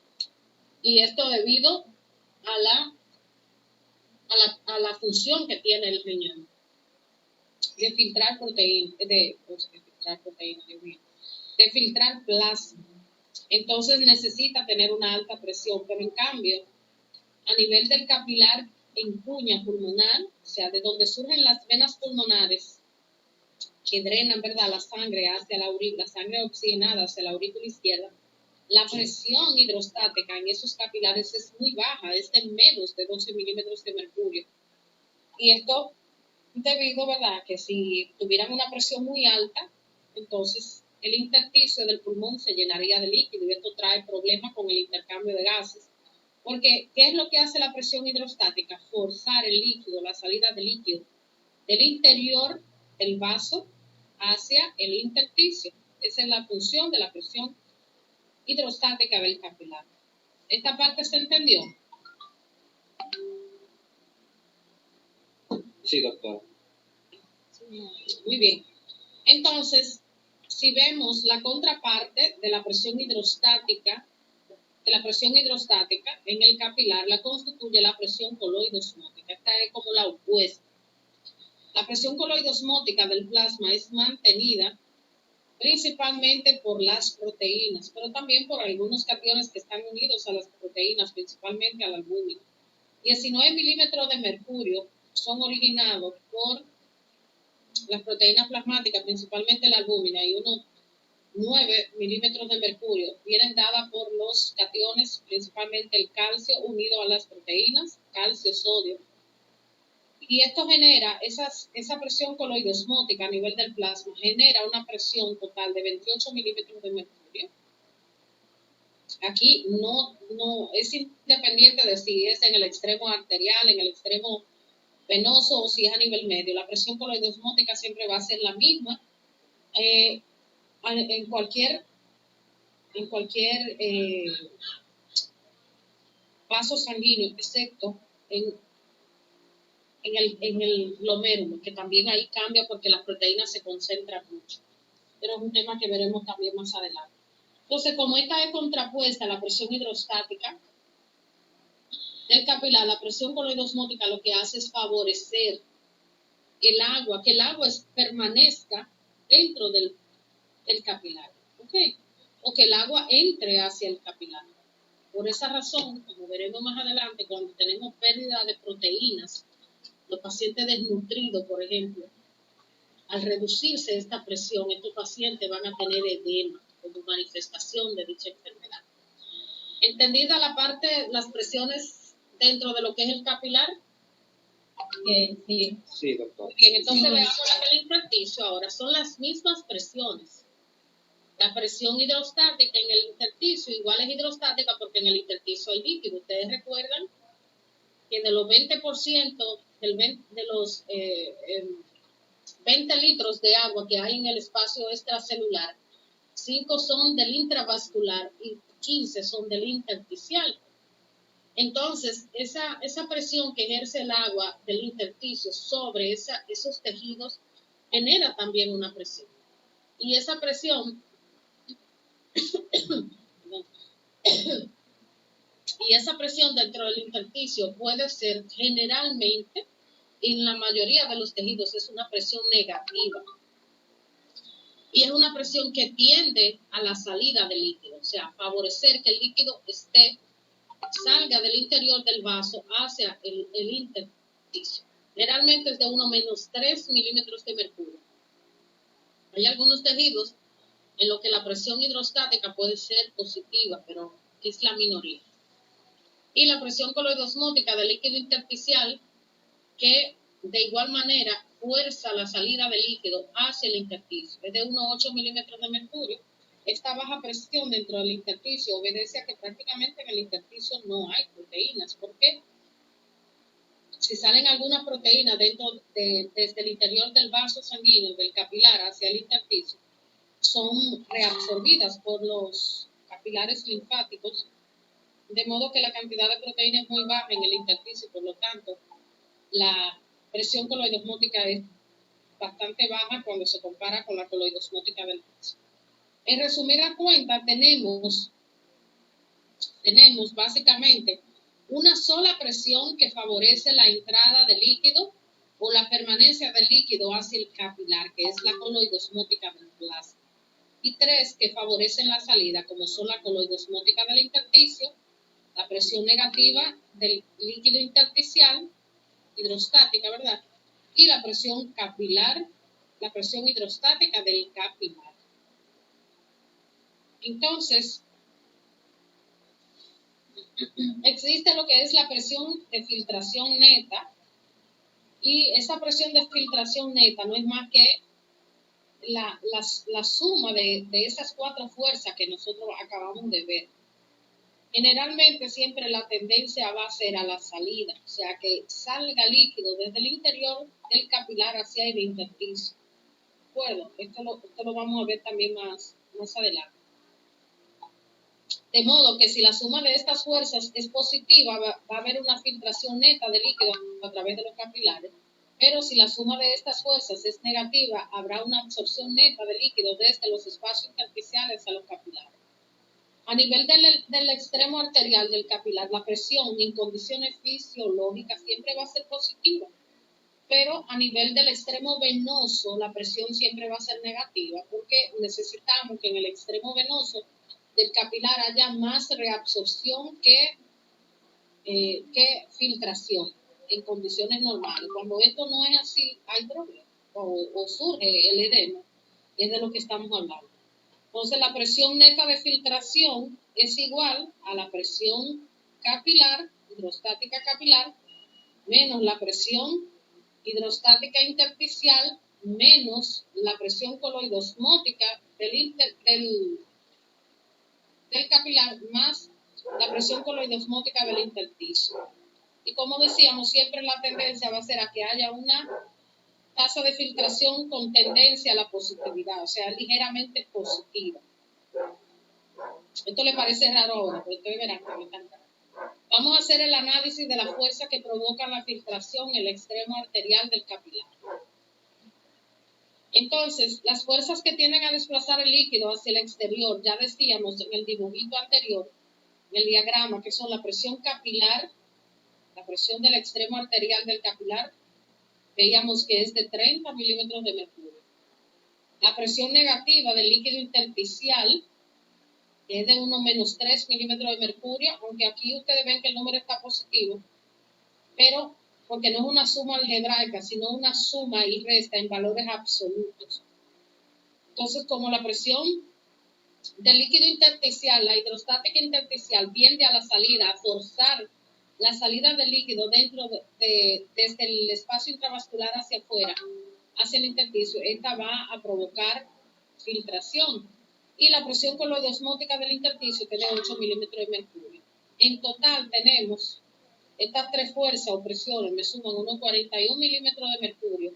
y esto debido a la función que tiene el riñón de filtrar proteínas, de filtrar plasma. Entonces necesita tener una alta presión, pero en cambio, a nivel del capilar en cuña pulmonar, o sea, de donde surgen las venas pulmonares que drenan, ¿verdad?, la sangre hacia la sangre oxigenada hacia la aurícula izquierda, la presión hidrostática en esos capilares es muy baja, es de menos de 12 milímetros de mercurio. Y esto debido, ¿verdad?, que si tuvieran una presión muy alta, entonces el intersticio del pulmón se llenaría de líquido y esto trae problemas con el intercambio de gases. Porque, ¿qué es lo que hace la presión hidrostática? Forzar el líquido, la salida del líquido del interior del vaso hacia el intersticio. Esa es la función de la presión hidrostática del capilar. ¿Esta parte se entendió? Sí, doctor. Muy bien. Entonces, si vemos la contraparte de la presión hidrostática en el capilar, la constituye la presión coloidosmótica. Esta es como la opuesta. La presión coloidosmótica del plasma es mantenida principalmente por las proteínas, pero también por algunos cationes que están unidos a las proteínas, principalmente al albúmina. 19 milímetros de mercurio son originados por las proteínas plasmáticas, principalmente la albúmina, y unos 9 milímetros de mercurio vienen dadas por los cationes, principalmente el calcio unido a las proteínas, calcio, sodio. Y esto genera, esa presión coloidosmótica a nivel del plasma, genera una presión total de 28 milímetros de mercurio. Aquí no es independiente de si es en el extremo arterial, en el extremo venoso o si es a nivel medio. La presión coloidosmótica siempre va a ser la misma en cualquier vaso sanguíneo, excepto en el glomérulo, que también ahí cambia porque las proteínas se concentran mucho. Pero es un tema que veremos también más adelante. Entonces, como esta es contrapuesta a la presión hidrostática del capilar, la presión coloidosmótica lo que hace es favorecer que el agua permanezca dentro del capilar, ¿ok? O que el agua entre hacia el capilar. Por esa razón, como veremos más adelante, cuando tenemos pérdida de proteínas, los pacientes desnutridos, por ejemplo, al reducirse esta presión, estos pacientes van a tener edema como manifestación de dicha enfermedad. ¿Entendida la parte, las presiones dentro de lo que es el capilar? Sí. Sí, doctor. Bien, entonces veamos la del intersticio ahora. Son las mismas presiones. La presión hidrostática en el intersticio igual es hidrostática porque en el intersticio hay líquido. Ustedes recuerdan que de los 20% de los 20 litros de agua que hay en el espacio extracelular, 5 son del intravascular y 15 son del intersticial. Entonces, esa presión que ejerce el agua del intersticio sobre esos tejidos genera también una presión. Y esa presión dentro del intersticio puede ser generalmente, en la mayoría de los tejidos, es una presión negativa. Y es una presión que tiende a la salida del líquido, o sea, favorecer que el líquido salga del interior del vaso hacia el intersticio. Generalmente es de 1 menos 3 milímetros de mercurio. Hay algunos tejidos en los que la presión hidrostática puede ser positiva, pero es la minoría. Y la presión coloidosmótica del líquido intersticial, que de igual manera fuerza la salida del líquido hacia el intersticio, es de 1,8 milímetros de mercurio. Esta baja presión dentro del intersticio obedece a que prácticamente en el intersticio no hay proteínas. ¿Por qué? Si salen algunas proteínas desde el interior del vaso sanguíneo, del capilar hacia el intersticio, son reabsorbidas por los capilares linfáticos, de modo que la cantidad de proteína es muy baja en el intersticio, por lo tanto, la presión coloidosmótica es bastante baja cuando se compara con la coloidosmótica del vaso. En resumida cuenta, tenemos básicamente una sola presión que favorece la entrada del líquido o la permanencia del líquido hacia el capilar, que es la coloidosmótica del plasma. Y 3 que favorecen la salida, como son la coloidosmótica del intersticio, la presión negativa del líquido intersticial, hidrostática, ¿verdad? Y la presión capilar, la presión hidrostática del capilar. Entonces, existe lo que es la presión de filtración neta, y esa presión de filtración neta no es más que la suma de esas 4 fuerzas que nosotros acabamos de ver. Generalmente siempre la tendencia va a ser a la salida, o sea que salga líquido desde el interior del capilar hacia el intersticio. Bueno, esto lo vamos a ver también más adelante. De modo que si la suma de estas fuerzas es positiva, va a haber una filtración neta de líquido a través de los capilares, pero si la suma de estas fuerzas es negativa, habrá una absorción neta de líquido desde los espacios intersticiales a los capilares. A nivel del extremo arterial del capilar, la presión en condiciones fisiológicas siempre va a ser positiva, pero a nivel del extremo venoso, la presión siempre va a ser negativa, porque necesitamos que en el extremo venoso del capilar haya más reabsorción que filtración en condiciones normales. Cuando esto no es así, hay problema o surge el edema, es de lo que estamos hablando. Entonces, la presión neta de filtración es igual a la presión capilar, hidrostática capilar, menos la presión hidrostática intersticial, menos la presión coloidosmótica del capilar, más la presión coloidosmótica del intersticio. Y como decíamos, siempre la tendencia va a ser a que haya una tasa de filtración con tendencia a la positividad, o sea, ligeramente positiva. Esto le parece raro ahora, pero ustedes verán que me encanta. Vamos a hacer el análisis de la fuerza que provoca la filtración en el extremo arterial del capilar. Entonces, las fuerzas que tienden a desplazar el líquido hacia el exterior, ya decíamos en el dibujito anterior, en el diagrama, que son la presión capilar, la presión del extremo arterial del capilar, veíamos que es de 30 milímetros de mercurio. La presión negativa del líquido intersticial es de unos menos 3 milímetros de mercurio, aunque aquí ustedes ven que el número está positivo, pero porque no es una suma algebraica, sino una suma y resta en valores absolutos. Entonces, como la presión del líquido intersticial, la hidrostática intersticial, tiende a la salida, a forzar la salida del líquido desde el espacio intravascular hacia afuera, hacia el intersticio, esta va a provocar filtración. Y la presión coloidosmótica del intersticio tiene 8 milímetros de mercurio. En total tenemos estas tres fuerzas o presiones, me suman unos 41 milímetros de mercurio.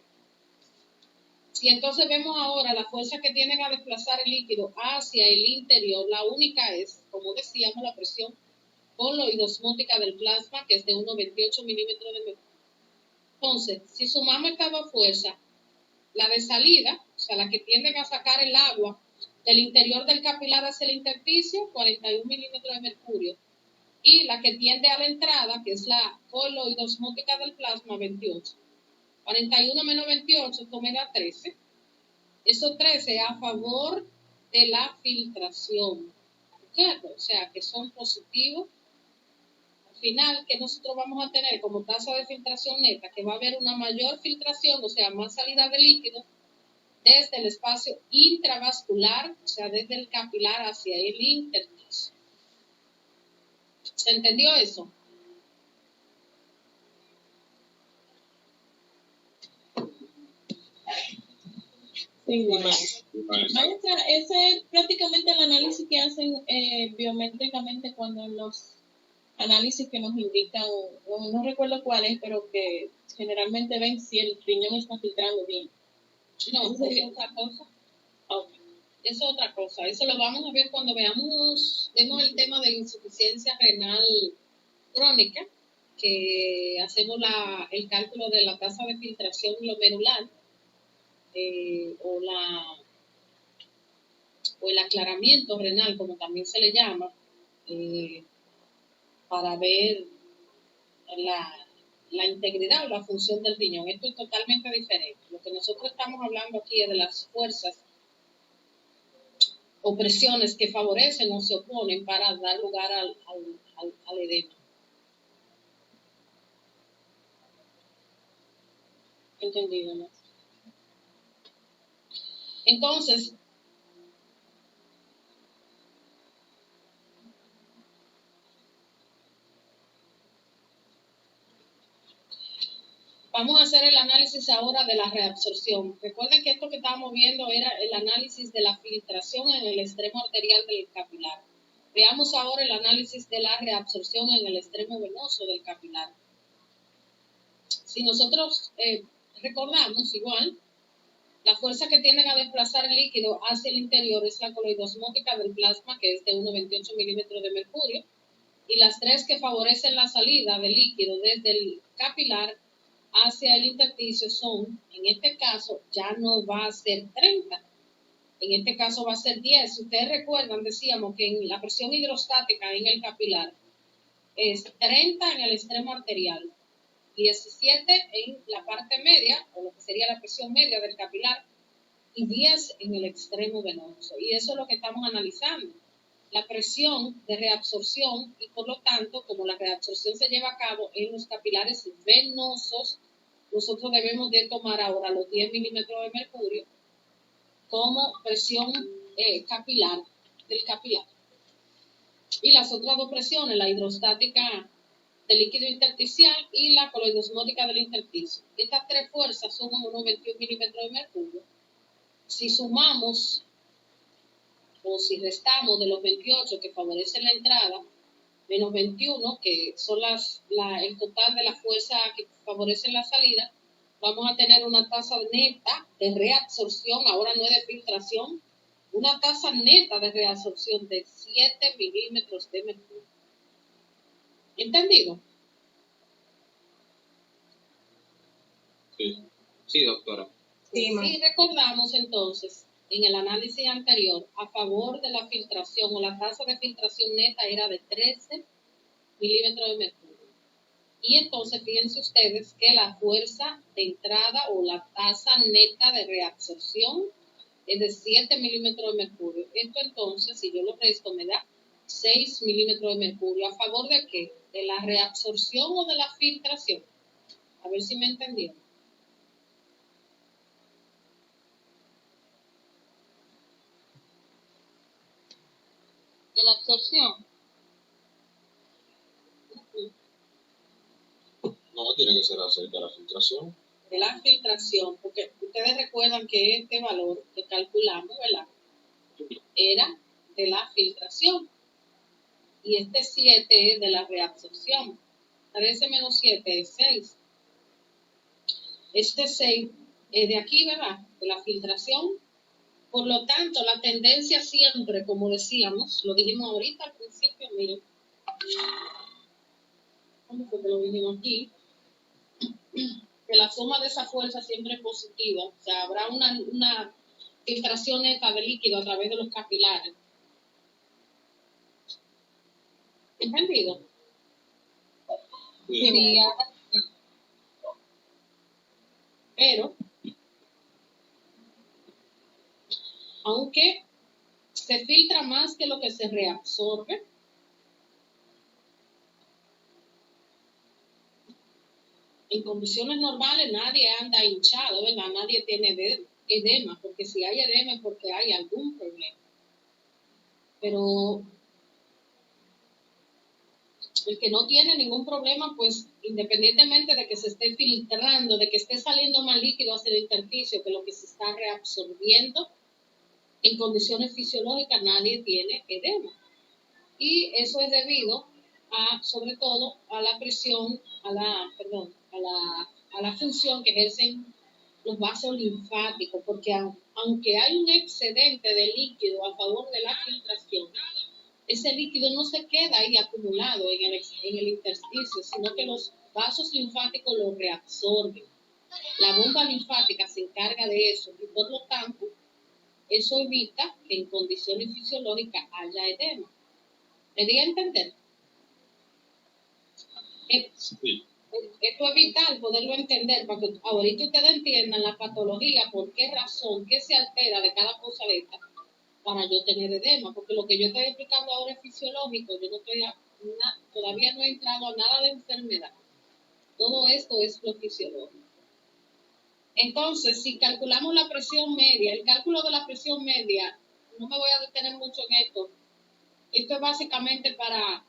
Si entonces vemos ahora la fuerza que tienen a desplazar el líquido hacia el interior, la única es, como decíamos, la presión coloidosmótica del plasma, que es de unos 28 milímetros de mercurio. Entonces, si sumamos estas dos fuerzas, la de salida, o sea, la que tienden a sacar el agua del interior del capilar hacia el intersticio, 41 milímetros de mercurio, y la que tiende a la entrada, que es la coloidosmótica del plasma, 28. 41 menos 28, esto me da 13. Esos 13 a favor de la filtración. ¿Entiendes? O sea, que son positivos. Al final, que nosotros vamos a tener como tasa de filtración neta, que va a haber una mayor filtración, o sea, más salida de líquido, desde el espacio intravascular, o sea, desde el capilar hacia el intersticio. ¿Se entendió eso? Sí, maestra, ese es prácticamente el análisis que hacen biométricamente cuando los análisis que nos indican, no recuerdo cuál es, pero que generalmente ven si el riñón está filtrando bien. No, eso es otra cosa. Okay. Eso es otra cosa. Eso lo vamos a ver cuando vemos el tema de insuficiencia renal crónica, que hacemos el cálculo de la tasa de filtración glomerular o el aclaramiento renal, como también se le llama, para ver la integridad o la función del riñón. Esto es totalmente diferente. Lo que nosotros estamos hablando aquí es de las fuerzas o presiones que favorecen o se oponen para dar lugar al edema. ¿Entendido, no? Entonces, vamos a hacer el análisis ahora de la reabsorción. Recuerden que esto que estábamos viendo era el análisis de la filtración en el extremo arterial del capilar. Veamos ahora el análisis de la reabsorción en el extremo venoso del capilar. Si nosotros recordamos igual, la fuerza que tienden a desplazar el líquido hacia el interior es la coloidosmótica del plasma, que es de 1,28 milímetros de mercurio, y las tres que favorecen la salida del líquido desde el capilar hacia el intersticio son, en este caso, ya no va a ser 30, en este caso va a ser 10. Si ustedes recuerdan, decíamos que en la presión hidrostática en el capilar es 30 en el extremo arterial, 17 en la parte media, o lo que sería la presión media del capilar, y 10 en el extremo venoso. Y eso es lo que estamos analizando, la presión de reabsorción, y por lo tanto, como la reabsorción se lleva a cabo en los capilares venosos, nosotros debemos de tomar ahora los 10 milímetros de mercurio como presión capilar del capilar. Y las otras dos presiones, la hidrostática del líquido intersticial y la coloidosmótica del intersticio. Estas tres fuerzas suman unos 21 milímetros de mercurio. Si sumamos o si restamos de los 28 que favorecen la entrada, menos 21 que son el total de la fuerza que favorecen la salida, vamos a tener una tasa neta de reabsorción, ahora no es de filtración, una tasa neta de reabsorción de 7 milímetros de mercurio. ¿Entendido? Sí, doctora. Sí, recordamos entonces, en el análisis anterior, a favor de la filtración o la tasa de filtración neta era de 13 milímetros de mercurio. Y entonces fíjense ustedes que la fuerza de entrada o la tasa neta de reabsorción es de 7 milímetros de mercurio. Esto entonces, si yo lo resto, me da 6 milímetros de mercurio. ¿A favor de qué? ¿De la reabsorción o de la filtración? A ver si me entendieron. De la absorción. No, tiene que ser acerca de la filtración. De la filtración, porque ustedes recuerdan que este valor que calculamos, ¿verdad? Era de la filtración. Y este 7 es de la reabsorción. 13 menos 7 es 6. Este 6 es de aquí, ¿verdad? De la filtración. Por lo tanto, la tendencia siempre, como decíamos, lo dijimos ahorita al principio, miren. ¿Cómo fue que lo dijimos aquí? Que la suma de esa fuerza siempre es positiva. O sea, habrá una filtración neta de líquido a través de los capilares. ¿Entendido? Sí. Pero, aunque se filtra más que lo que se reabsorbe, en condiciones normales nadie anda hinchado, ¿verdad? Nadie tiene edema, porque si hay edema es porque hay algún problema. Pero el que no tiene ningún problema, pues independientemente de que se esté filtrando, de que esté saliendo más líquido hacia el intersticio que lo que se está reabsorbiendo, en condiciones fisiológicas nadie tiene edema. Y eso es debido a, sobre todo, a la presión, a la función que ejercen los vasos linfáticos, porque aunque hay un excedente de líquido a favor de la filtración, ese líquido no se queda ahí acumulado en el intersticio, sino que los vasos linfáticos lo reabsorben. La bomba linfática se encarga de eso y por lo tanto eso evita que en condiciones fisiológicas haya edema. ¿Me di a entender? Sí. Esto es vital poderlo entender para que ahorita ustedes entiendan la patología, por qué razón, qué se altera de cada cosa de esta para yo tener edema, porque lo que yo estoy explicando ahora es fisiológico, yo no estoy todavía no he entrado a nada de enfermedad. Todo esto es lo fisiológico. Entonces, si calculamos la presión media, el cálculo de la presión media, no me voy a detener mucho en esto. Esto es básicamente para,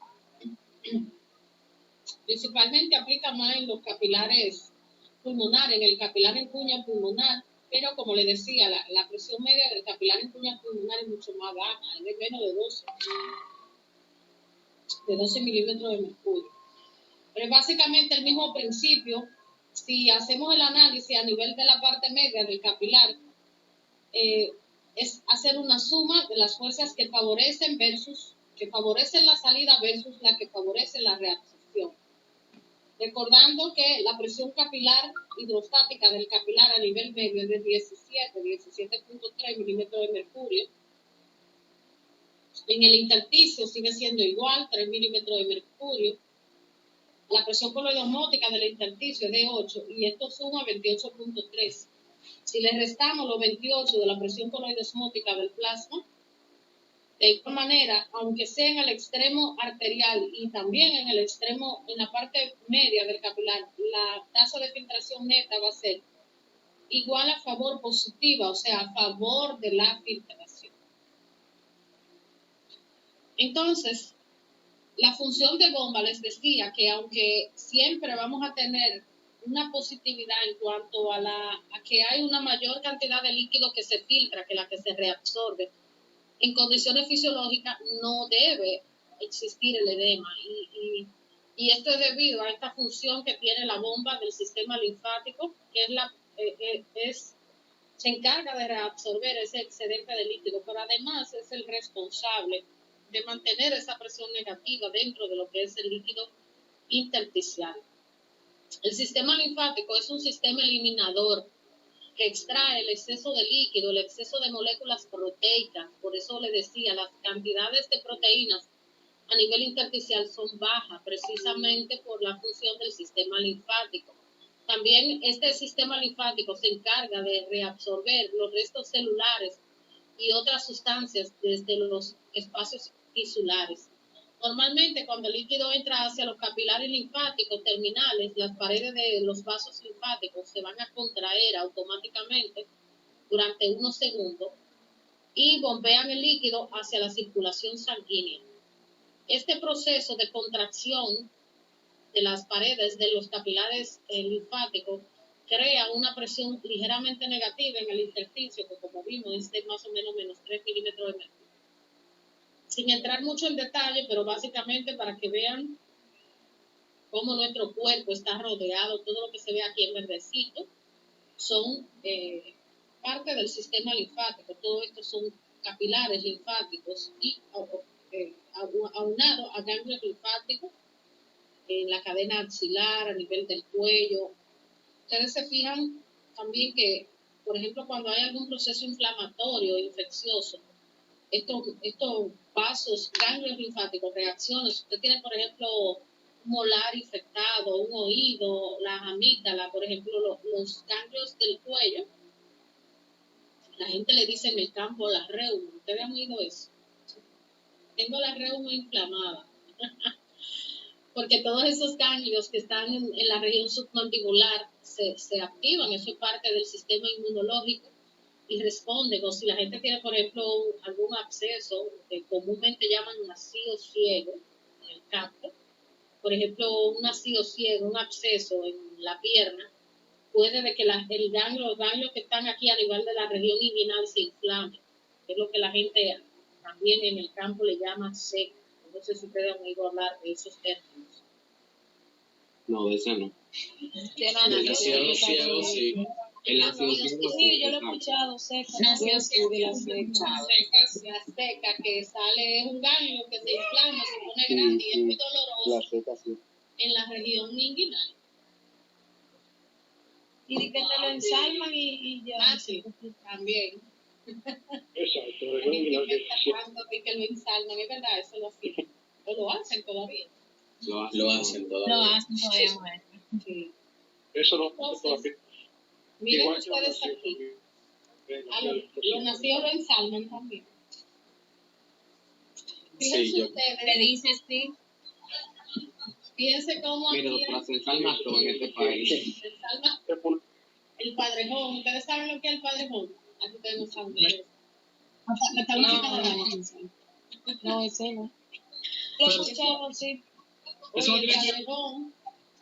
principalmente aplica más en los capilares pulmonares, en el capilar en cuña pulmonar, pero como le decía, la presión media del capilar en cuña pulmonar es mucho más baja, es de menos de 12 milímetros de mercurio. Pero es básicamente el mismo principio. Si hacemos el análisis a nivel de la parte media del capilar, es hacer una suma de las fuerzas que favorecen la salida versus la que favorecen la reabsorción. Recordando que la presión capilar hidrostática del capilar a nivel medio es de 17.3 milímetros de mercurio. En el intersticio sigue siendo igual, 3 milímetros de mercurio. La presión coloidosmótica del intersticio es de 8 y esto suma 28.3. Si le restamos los 28 de la presión coloidosmótica del plasma, de igual manera, aunque sea en el extremo arterial y también en el extremo, en la parte media del capilar, la tasa de filtración neta va a ser igual a favor positiva, o sea, a favor de la filtración. Entonces, la función de bomba les decía que aunque siempre vamos a tener una positividad en cuanto a que hay una mayor cantidad de líquido que se filtra que la que se reabsorbe, en condiciones fisiológicas no debe existir el edema y esto es debido a esta función que tiene la bomba del sistema linfático, que se encarga de reabsorber ese excedente de líquido, pero además es el responsable de mantener esa presión negativa dentro de lo que es el líquido intersticial. El sistema linfático es un sistema eliminador que extrae el exceso de líquido, el exceso de moléculas proteicas. Por eso le decía, las cantidades de proteínas a nivel intersticial son bajas, precisamente por la función del sistema linfático. También este sistema linfático se encarga de reabsorber los restos celulares y otras sustancias desde los espacios tisulares. Normalmente, cuando el líquido entra hacia los capilares linfáticos terminales, las paredes de los vasos linfáticos se van a contraer automáticamente durante unos segundos y bombean el líquido hacia la circulación sanguínea. Este proceso de contracción de las paredes de los capilares linfáticos crea una presión ligeramente negativa en el intersticio, que como vimos es de más o menos menos 3 milímetros de mercurio. Sin entrar mucho en detalle, pero básicamente para que vean cómo nuestro cuerpo está rodeado, todo lo que se ve aquí en verdecito, son parte del sistema linfático. Todo esto son capilares linfáticos y aunado a ganglios linfáticos en la cadena axilar, a nivel del cuello. Ustedes se fijan también que, por ejemplo, cuando hay algún proceso inflamatorio, infeccioso, estos vasos, ganglios linfáticos, reacciones. Usted tiene, por ejemplo, un molar infectado, un oído, las amígdalas, por ejemplo, los ganglios del cuello. La gente le dice en el campo la reuma. ¿Ustedes han oído eso? Tengo la reuma inflamada. Porque todos esos ganglios que están en la región submandibular se activan. Eso es parte del sistema inmunológico y responden. O si la gente tiene, por ejemplo, algún absceso, que comúnmente llaman nacido ciego en el campo, por ejemplo, un nacido ciego, un absceso en la pierna, puede de que los ganglios que están aquí a nivel de la región inguinal se inflamen, que es lo que la gente también en el campo le llama seca. No sé si ustedes han oído hablar de esos términos. No, de ese no. El nacido ciego, sí. El nacido ciego, sí, yo lo he escuchado, seca. Nacido ciego, la seca. La seca que sale es un ganglio que se inflama, se pone grande y es muy doloroso La seca, sí. en la región inguinal. Y de que te lo ensalman y ya. Ah, sí, también. Exacto. La gente está tratando de que lo ensalman, es verdad, eso lo hacen. O lo hacen todavía. Lo hacen todavía. Lo hacen todavía, maestra. Sí. Eso no Entonces, miren ustedes aquí. Los nacidos lo ensalman también. Fíjense Sí, yo. ustedes. Le dices sí. Fíjense cómo Mira, aquí doctora, se ensalma todo en este país. se ensalma el padrejón. ¿Ustedes saben lo que es el padrejón? Aquí ustedes no saben. La música de la No, ese no. Lo Pero- escuchamos, sí. Eso no Oye, el tiene que- padrejón.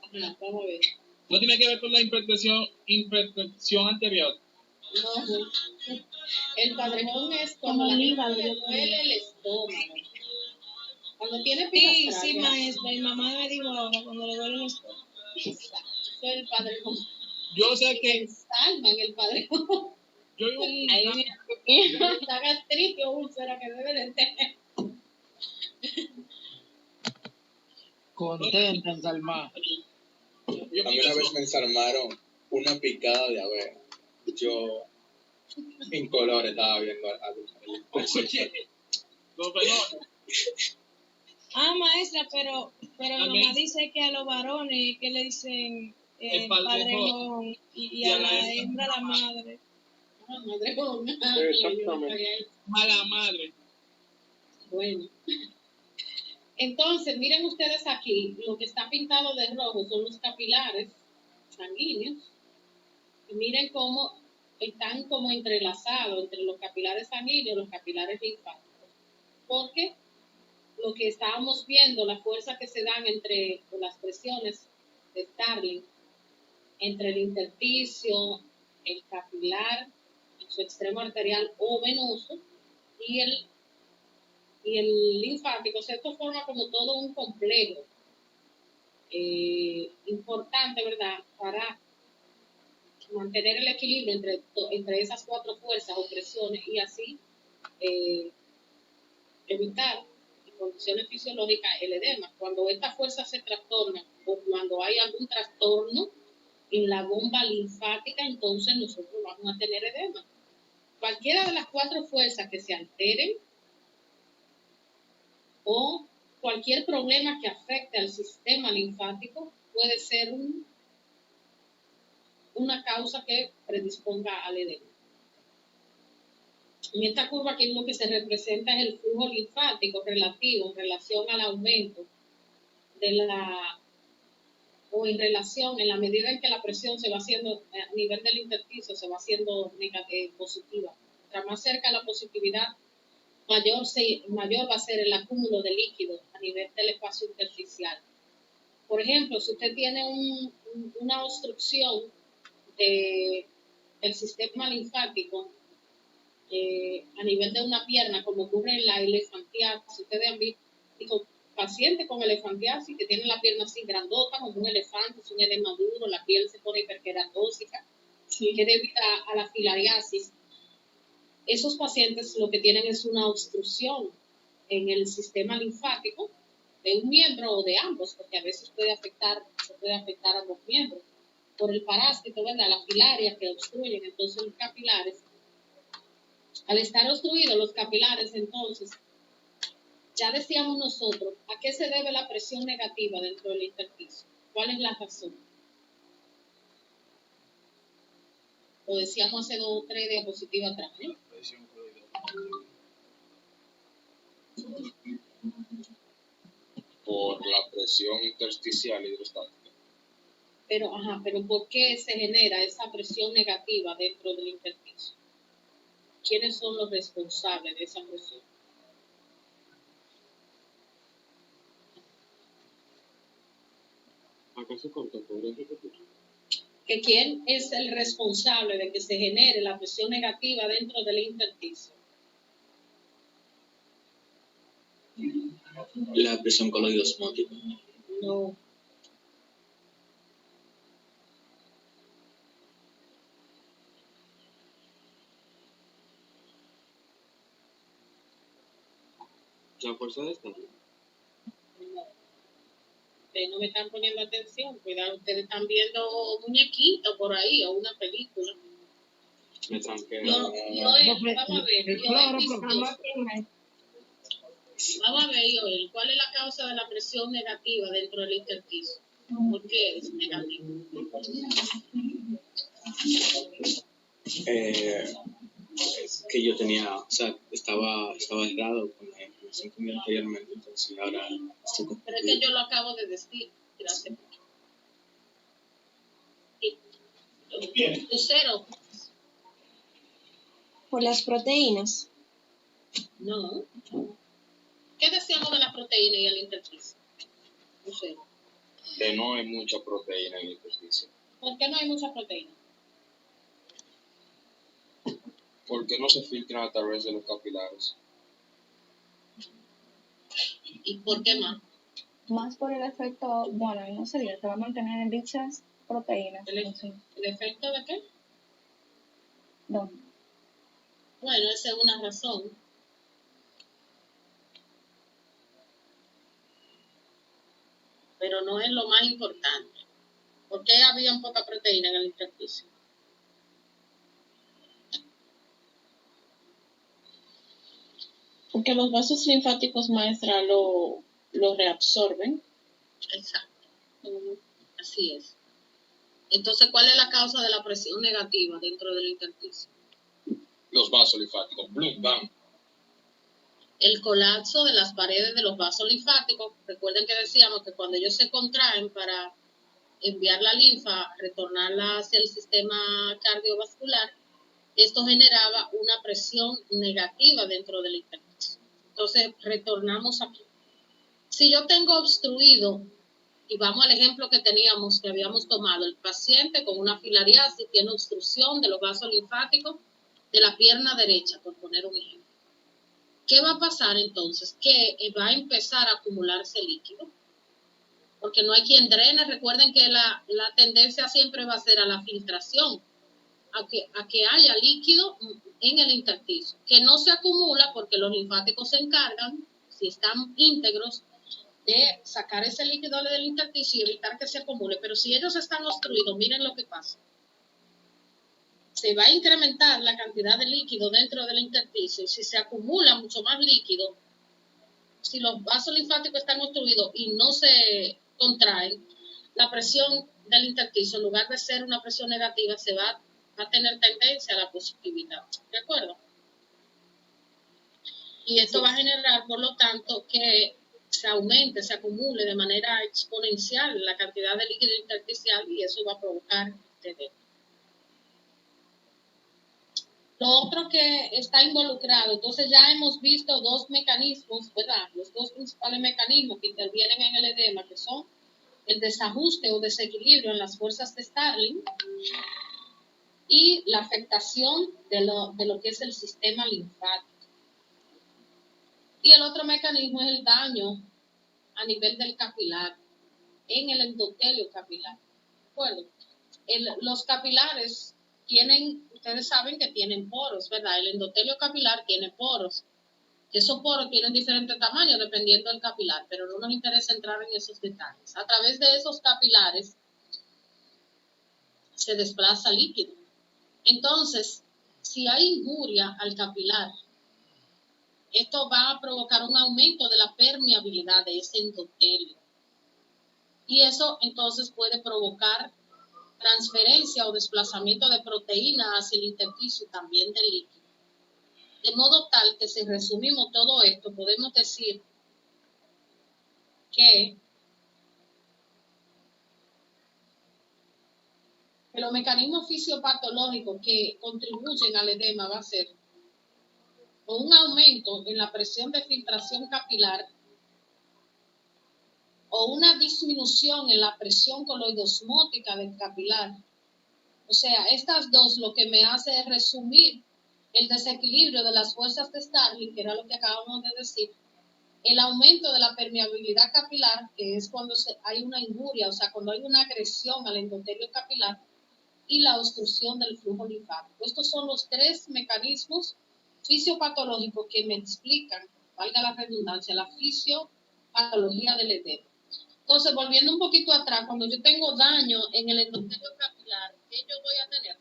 Ajá, vamos a ver. No tiene que ver con la imperfección anterior. No, el padrejón es cuando la gente le duele el estómago. Cuando tiene Sí, picastracia. sí, maestra. Mi mamá me dijo ahora cuando le duele el estómago. Eso es el padrejón. Yo sé que Ensalman el padrejón. yo vivo en Ahí viene. Esta gastritis o úlcera que debe de tener. Contenta, ensalmada. A mí una vez me ensarmaron una picada de abeja. Yo, en color, estaba viendo Oye, no, perdón. Ah, maestra, pero mi También. mamá dice que a los varones que le dicen El padrejón. y a la hembra la madre. Ah, madrejón. Exactamente. Mala madre. Bueno. Entonces, miren ustedes aquí, lo que está pintado de rojo son los capilares sanguíneos. Y miren cómo están como entrelazados entre los capilares sanguíneos y los capilares linfáticos. Porque lo que estábamos viendo, la fuerza que se dan entre las presiones de Starling, entre el intersticio, el capilar, en su extremo arterial o venoso, y el linfático, o sea, esto forma como todo un complejo importante, ¿verdad?, para mantener el equilibrio entre esas cuatro fuerzas o presiones y así evitar en condiciones fisiológicas el edema. Cuando esta fuerza se trastorna o cuando hay algún trastorno en la bomba linfática, entonces nosotros vamos a tener edema. Cualquiera de las cuatro fuerzas que se alteren o cualquier problema que afecte al sistema linfático puede ser una causa que predisponga al edema. En esta curva aquí lo que se representa es el flujo linfático relativo en relación al aumento en la medida en que la presión se va haciendo a nivel del intersticio, se va haciendo positiva. Mientras más cerca la positividad, mayor va a ser el acúmulo de líquido a nivel del espacio intersticial. Por ejemplo, si usted tiene una obstrucción del sistema linfático a nivel de una pierna, como ocurre en la elefantiasis, ustedes han visto pacientes con elefantiasis que tienen la pierna así grandota, como un elefante, es un edema duro, la piel se pone hiperqueratósica, que debido a la filariasis. Esos pacientes lo que tienen es una obstrucción en el sistema linfático de un miembro o de ambos, porque a veces se puede afectar a ambos miembros, por el parásito, ¿verdad? La filaria que obstruyen, entonces los capilares. Al estar obstruidos los capilares, entonces, ya decíamos nosotros, ¿a qué se debe la presión negativa dentro del intersticio? ¿Cuál es la razón? Lo decíamos hace 2 o 3 diapositivas atrás, ¿no? Por la presión intersticial hidrostática. Pero ¿por qué se genera esa presión negativa dentro del intersticio? ¿Quiénes son los responsables de esa presión? Acá se cortó, ¿podrías repetir? ¿Que quién es el responsable de que se genere la presión negativa dentro del intersticio? La presión coloidosmótica. No. La fuerza de esta. Ustedes no me están poniendo atención, cuidado, ustedes están viendo muñequitos por ahí o una película. Me tranqué. Vamos a ver, Joel, ¿cuál es la causa de la presión negativa dentro del intersticio? ¿Por qué es negativo? Es que yo tenía, o sea, estaba errado con la información que me anteriormente, entonces ahora estoy confundido. Pero es que yo lo acabo de decir, gracias. Lucero. Por las proteínas. No. ¿Qué decíamos de las proteínas y el intersticio? Lucero. Que no hay mucha proteína en el intersticio. ¿Por qué no hay mucha proteína? Porque no se filtran a través de los capilares. ¿Y por qué más? Más por el efecto, bueno, no sería, se va a mantener en dichas proteínas. ¿El efecto de qué? No. Bueno, esa es una razón. Pero no es lo más importante. ¿Por qué había poca proteína en el intersticio? Porque los vasos linfáticos, maestra, lo reabsorben. Exacto. Así es. Entonces, ¿cuál es la causa de la presión negativa dentro del intersticio? Los vasos linfáticos. Blum, bam. El colapso de las paredes de los vasos linfáticos. Recuerden que decíamos que cuando ellos se contraen para enviar la linfa, retornarla hacia el sistema cardiovascular, esto generaba una presión negativa dentro del intersticio. Entonces, retornamos aquí. Si yo tengo obstruido, y vamos al ejemplo que habíamos tomado, el paciente con una filariasis tiene obstrucción de los vasos linfáticos de la pierna derecha, por poner un ejemplo. ¿Qué va a pasar entonces? Que va a empezar a acumularse líquido, porque no hay quien drene. Recuerden que la tendencia siempre va a ser a la filtración, a que haya líquido en el intersticio, que no se acumula porque los linfáticos se encargan, si están íntegros, de sacar ese líquido del intersticio y evitar que se acumule. Pero si ellos están obstruidos, miren lo que pasa. Se va a incrementar la cantidad de líquido dentro del intersticio, y si se acumula mucho más líquido, si los vasos linfáticos están obstruidos y no se contraen, la presión del intersticio, en lugar de ser una presión negativa, va a tener tendencia a la positividad. ¿De acuerdo? Y esto va a generar, por lo tanto, que se aumente, se acumule de manera exponencial la cantidad de líquido intersticial y eso va a provocar edema. Lo otro que está involucrado, entonces ya hemos visto dos mecanismos, ¿verdad? Los dos principales mecanismos que intervienen en el edema, que son el desajuste o desequilibrio en las fuerzas de Starling y la afectación de lo que es el sistema linfático. Y el otro mecanismo es el daño a nivel del capilar, en el endotelio capilar. Bueno, los capilares ustedes saben que tienen poros, ¿verdad? El endotelio capilar tiene poros. Esos poros tienen diferentes tamaños dependiendo del capilar, pero no nos interesa entrar en esos detalles. A través de esos capilares se desplaza líquido. Entonces, si hay injuria al capilar, esto va a provocar un aumento de la permeabilidad de ese endotelio. Y eso entonces puede provocar transferencia o desplazamiento de proteína hacia el intersticio y también del líquido. De modo tal que si resumimos todo esto, podemos decir que los mecanismos fisiopatológicos que contribuyen al edema va a ser o un aumento en la presión de filtración capilar o una disminución en la presión coloidosmótica del capilar. O sea, estas dos lo que me hace es resumir el desequilibrio de las fuerzas de Starling, que era lo que acabamos de decir, el aumento de la permeabilidad capilar, que es cuando hay una injuria, o sea, cuando hay una agresión al endotelio capilar, y la obstrucción del flujo linfático. Estos son los tres mecanismos fisiopatológicos que me explican, valga la redundancia, la fisiopatología del edema. Entonces, volviendo un poquito atrás, cuando yo tengo daño en el endotelio capilar, ¿qué yo voy a tener?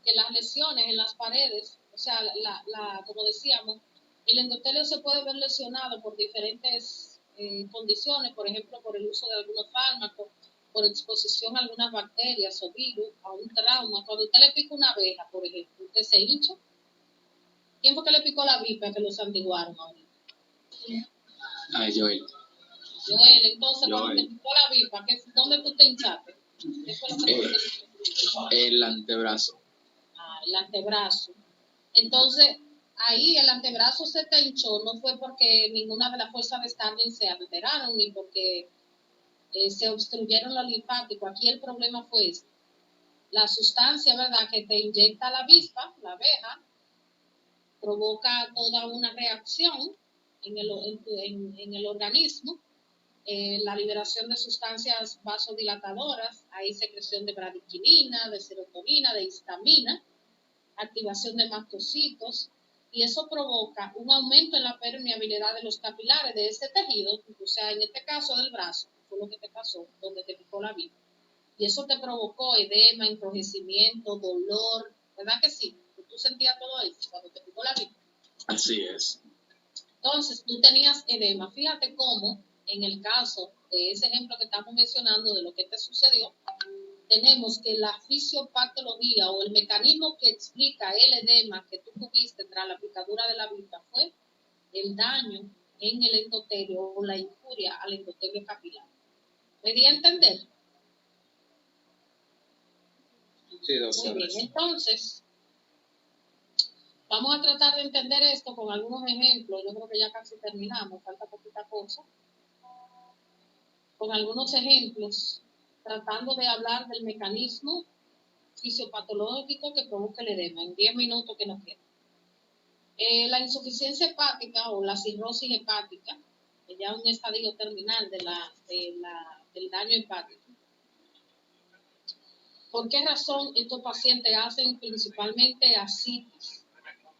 Que las lesiones en las paredes, o sea, como decíamos, el endotelio se puede ver lesionado por diferentes condiciones, por ejemplo, por el uso de algunos fármacos, por exposición a algunas bacterias o virus, a un trauma. Cuando usted le pica una abeja, por ejemplo, usted se hincha. ¿Quién fue que le picó la avispa que lo santiguaron ahorita? Ay, Joel. Joel, entonces, cuando te picó la avispa, ¿dónde tú te hinchaste? El antebrazo. El antebrazo. Entonces, ahí el antebrazo se te hinchó, no fue porque ninguna de las fuerzas de Starling se alteraron, ni porque se obstruyeron los linfáticos. Aquí el problema fue este. La sustancia, ¿verdad?, que te inyecta la avispa, la abeja, provoca toda una reacción en el organismo, la liberación de sustancias vasodilatadoras, hay secreción de bradichinina, de serotonina, de histamina, activación de mastocitos, y eso provoca un aumento en la permeabilidad de los capilares de ese tejido, o sea, en este caso del brazo, fue lo que te pasó, donde te picó la avispa. Y eso te provocó edema, enrojecimiento, dolor, ¿verdad que sí? Tú sentías todo eso cuando te picó la avispa. Así es. Entonces, tú tenías edema. Fíjate cómo, en el caso de ese ejemplo que estamos mencionando de lo que te sucedió, tenemos que la fisiopatología o el mecanismo que explica el edema que tú tuviste tras la picadura de la avispa fue el daño en el endotelio o la injuria al endotelio capilar. ¿Me di a entender? Sí, doctora. Muy bien, entonces, vamos a tratar de entender esto con algunos ejemplos. Yo creo que ya casi terminamos, falta poquita cosa. Con algunos ejemplos, tratando de hablar del mecanismo fisiopatológico que provoca el edema, en 10 minutos que nos quedan. La insuficiencia hepática o la cirrosis hepática, que ya es un estadio terminal del daño hepático. ¿Por qué razón estos pacientes hacen principalmente ascitis?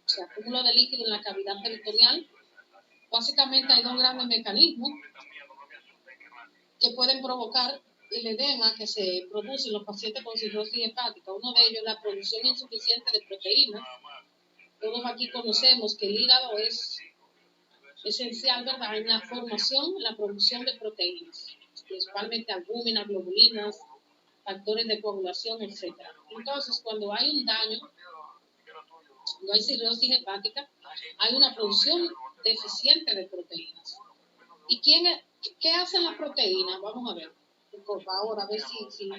O sea, acúmulo de líquido en la cavidad peritoneal. Básicamente hay dos grandes mecanismos que pueden provocar el edema que se produce en los pacientes con cirrosis hepática. Uno de ellos es la producción insuficiente de proteínas. Todos aquí conocemos que el hígado es esencial, ¿verdad?, en la formación, la producción de proteínas, principalmente albúminas, globulinas, factores de coagulación, etc. Entonces, cuando hay un daño, cuando hay cirrosis hepática, hay una producción deficiente de proteínas. ¿Y qué hacen las proteínas? Vamos a ver. Por favor, a ver si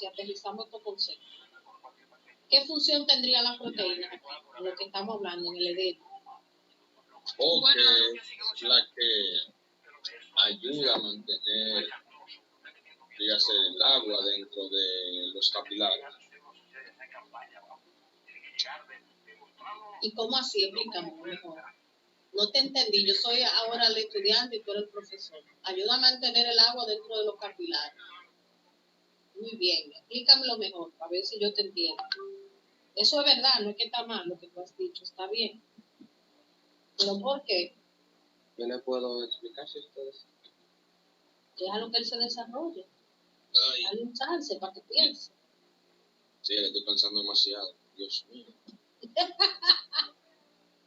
aterrizamos estos conceptos. ¿Qué función tendría la proteína aquí? De lo que estamos hablando en el edema. O que es la que ayuda a mantener, dígase, el agua dentro de los capilares. ¿Y cómo así? Explícame mejor. No te entendí. Yo soy ahora el estudiante y tú eres el profesor. Ayuda a mantener el agua dentro de los capilares. Muy bien. Explícamelo mejor, a ver si yo te entiendo. Eso es verdad, no es que está mal lo que tú has dicho, está bien. ¿Pero por qué? Yo le puedo explicar si ustedes. Déjalo que él se desarrolle. Ay, Dale un chance para que piense. sí, le estoy pensando demasiado. Dios mío.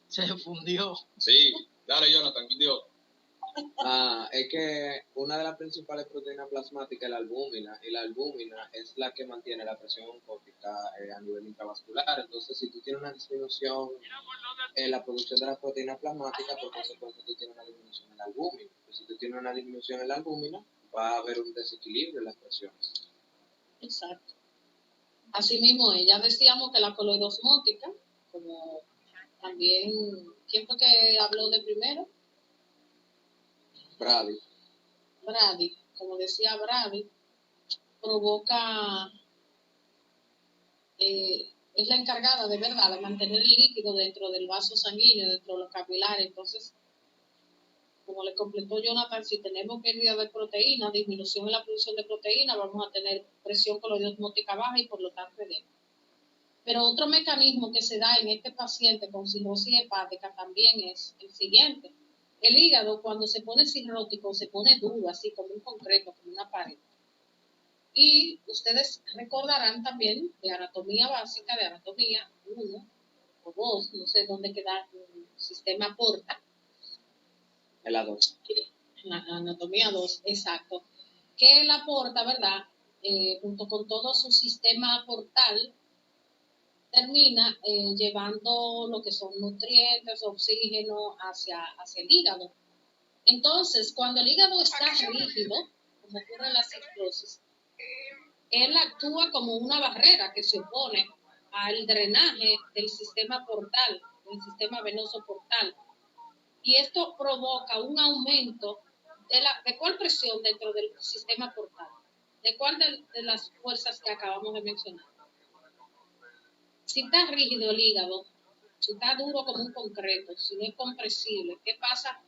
Se fundió. Sí, dale, Jonathan, Dios. Es que una de las principales proteínas plasmáticas es la albúmina, y la albúmina es la que mantiene la presión oncótica a nivel intravascular. Entonces, si tú tienes una disminución en la producción de las proteínas plasmáticas, por consecuencia tú tienes una disminución en la albúmina. Pues si tú tienes una disminución en la albúmina, va a haber un desequilibrio en las presiones. Exacto. Asimismo, ya decíamos que la coloidosmótica, como también, ¿quién fue que habló de primero? Brady, como decía Brady, provoca, es la encargada de verdad de mantener el líquido dentro del vaso sanguíneo, dentro de los capilares. Entonces, como le completó Jonathan, si tenemos pérdida de proteína, disminución en la producción de proteína, vamos a tener presión coloidosmótica baja y por lo tanto edema. Pero otro mecanismo que se da en este paciente con cirrosis hepática también es el siguiente. El hígado, cuando se pone cirrótico, se pone duro, así como un concreto, como una pared. Y ustedes recordarán también de anatomía básica, de anatomía 1 o 2, no sé dónde queda el sistema porta. En la 2. En la anatomía 2, exacto. Que la porta, ¿verdad? Junto con todo su sistema portal, termina llevando lo que son nutrientes, oxígeno hacia el hígado. Entonces, cuando el hígado está rígido, como ocurre en la cirrosis, él actúa como una barrera que se opone al drenaje del sistema portal, del sistema venoso portal. Y esto provoca un aumento ¿de cuál presión dentro del sistema portal? ¿De cuál de las fuerzas que acabamos de mencionar? Si está rígido el hígado, si está duro como un concreto, si no es compresible, ¿qué pasa?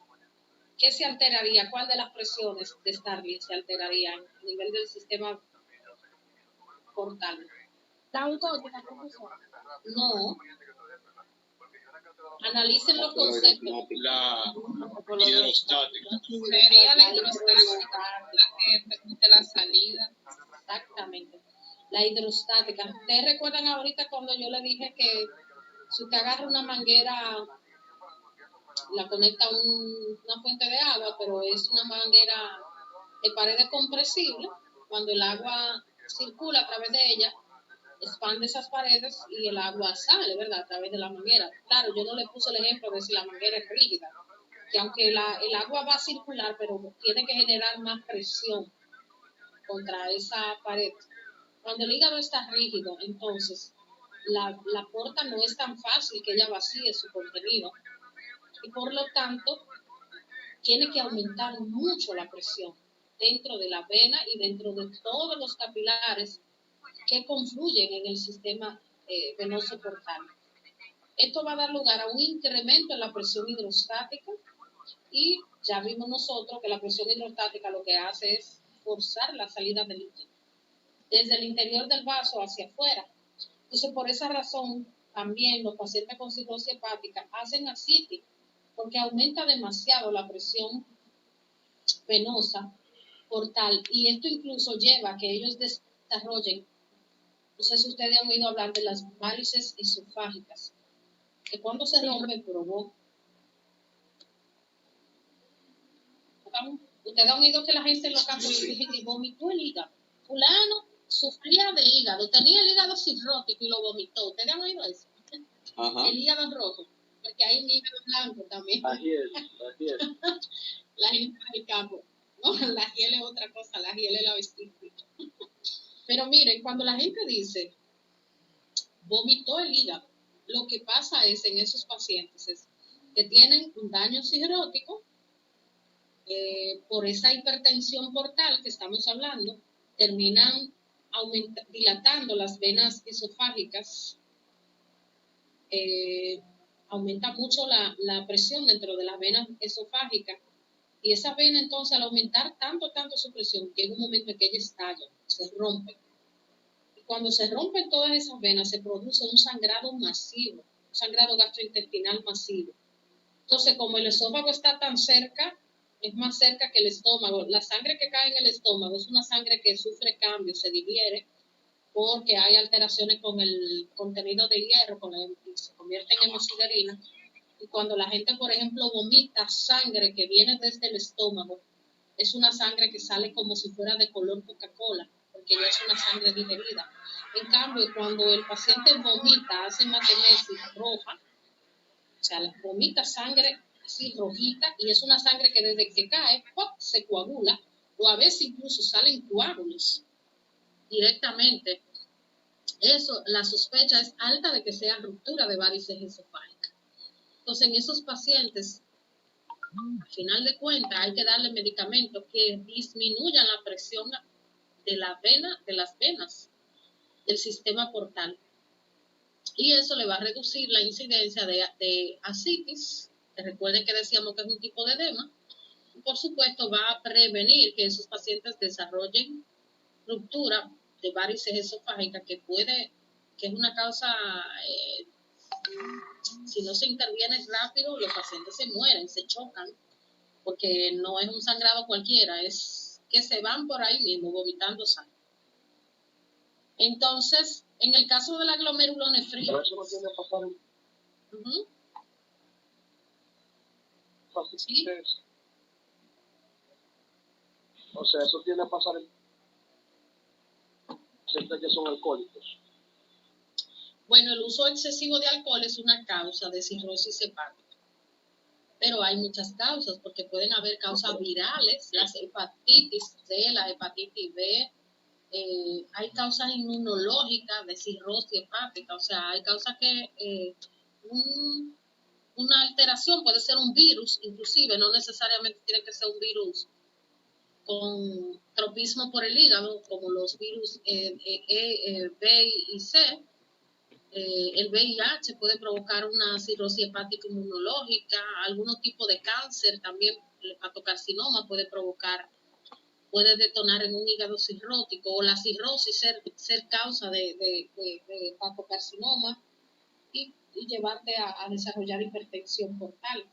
¿Qué se alteraría? ¿Cuál de las presiones de Starling se alteraría a nivel del sistema portal? La oncótica, profesor. No. Analicen los conceptos. La hidrostática. Sería la hidrostática la que permite la salida. Exactamente. La hidrostática. ¿Ustedes recuerdan ahorita cuando yo le dije que si usted agarra una manguera, la conecta a una fuente de agua, pero es una manguera de paredes compresibles, cuando el agua circula a través de ella, expande esas paredes y el agua sale, ¿verdad?, a través de la manguera. Claro, yo no le puse el ejemplo de si la manguera es rígida, que aunque el agua va a circular, pero tiene que generar más presión contra esa pared. Cuando el hígado está rígido, entonces la porta no es tan fácil que ella vacíe su contenido y por lo tanto tiene que aumentar mucho la presión dentro de la vena y dentro de todos los capilares que confluyen en el sistema venoso portal. Esto va a dar lugar a un incremento en la presión hidrostática y ya vimos nosotros que la presión hidrostática lo que hace es forzar la salida del líquido desde el interior del vaso hacia afuera. Entonces, por esa razón, también los pacientes con cirrosis hepática hacen ascitis, porque aumenta demasiado la presión venosa portal, y esto incluso lleva a que ellos desarrollen, no sé si ustedes han oído hablar de las varices esofágicas, que cuando se rompe provoca. Ustedes han oído que la gente en los campos dice que vomitó el hígado. Fulano sufría de hígado, tenía el hígado cirrótico y lo vomitó. ¿Ustedes han oído eso? Ajá. El hígado rojo, porque hay un hígado blanco también. Así es. La gente del campo. No, la hiel es otra cosa, la hiel es la vestíbula. Pero miren, cuando la gente dice vomitó el hígado, lo que pasa es en esos pacientes es que tienen un daño cirrótico por esa hipertensión portal que estamos hablando, terminan dilatando las venas esofágicas, aumenta mucho la presión dentro de las venas esofágicas, y esa vena entonces al aumentar tanto su presión, llega un momento en que ella estalla, se rompe. Y cuando se rompen todas esas venas se produce un sangrado masivo, un sangrado gastrointestinal masivo. Entonces, como el esófago está tan cerca, es más cerca que el estómago, la sangre que cae en el estómago es una sangre que sufre cambios, se digiere, porque hay alteraciones con el contenido de hierro, y se convierte en hemosiderina. Y cuando la gente, por ejemplo, vomita sangre que viene desde el estómago, es una sangre que sale como si fuera de color Coca-Cola, porque ya es una sangre digerida. En cambio, cuando el paciente vomita, hace hematemesis roja, o sea, vomita sangre así rojita, y es una sangre que desde que cae, ¡pop!, se coagula, o a veces incluso salen coágulos directamente. Eso, la sospecha es alta de que sea ruptura de varices esofágicas. Entonces, en esos pacientes, al final de cuentas, hay que darle medicamentos que disminuyan la presión de las venas del sistema portal. Y eso le va a reducir la incidencia de ascitis, que recuerden que decíamos que es un tipo de edema. Y por supuesto, va a prevenir que esos pacientes desarrollen ruptura de varices esofágicas, que es una causa, si no se interviene rápido, los pacientes se mueren, se chocan, porque no es un sangrado cualquiera, es que se van por ahí mismo vomitando sangre. Entonces, en el caso de la glomerulonefritis, pero eso no tiene que pasar en pacientes. ¿sí? O sea, eso tiene que pasar en pacientes que son alcohólicos. Bueno, el uso excesivo de alcohol es una causa de cirrosis hepática, pero hay muchas causas, porque pueden haber causas virales, las hepatitis C, la hepatitis B, hay causas inmunológicas de cirrosis hepática, o sea, hay causas que una alteración puede ser un virus, inclusive no necesariamente tiene que ser un virus con tropismo por el hígado, como los virus B y C. El VIH puede provocar una cirrosis hepática inmunológica, algunos tipos de cáncer también, el hepatocarcinoma puede detonar en un hígado cirrótico, o la cirrosis ser causa de hepatocarcinoma y llevarte a desarrollar hipertensión portal.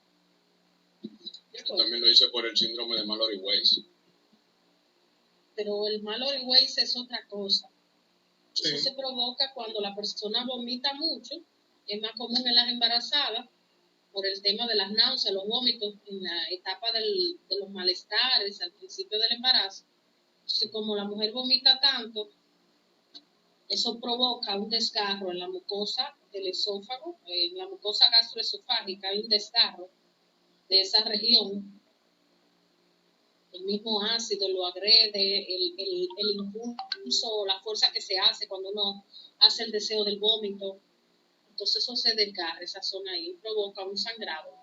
Esto también lo hice por el síndrome de Mallory-Weiss. Pero el Mallory-Weiss es otra cosa. Sí. Eso se provoca cuando la persona vomita mucho, es más común en las embarazadas, por el tema de las náuseas, los vómitos en la etapa de los malestares al principio del embarazo. Entonces, como la mujer vomita tanto, eso provoca un desgarro en la mucosa del esófago, en la mucosa gastroesofágica hay un desgarro de esa región. El mismo ácido lo agrede, el impulso, la fuerza que se hace cuando uno hace el deseo del vómito. Entonces eso se desgarra, esa zona ahí, provoca un sangrado,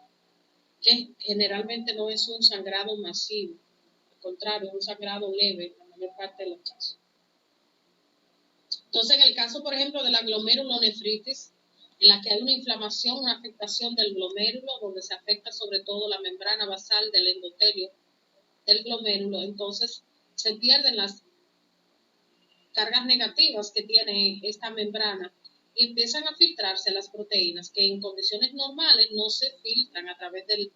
que generalmente no es un sangrado masivo, al contrario, es un sangrado leve en la mayor parte de los casos. Entonces, en el caso, por ejemplo, de la glomerulonefritis, en la que hay una inflamación, una afectación del glomérulo, donde se afecta sobre todo la membrana basal del endotelio del glomérulo, entonces se pierden las cargas negativas que tiene esta membrana y empiezan a filtrarse las proteínas que en condiciones normales no se filtran a través del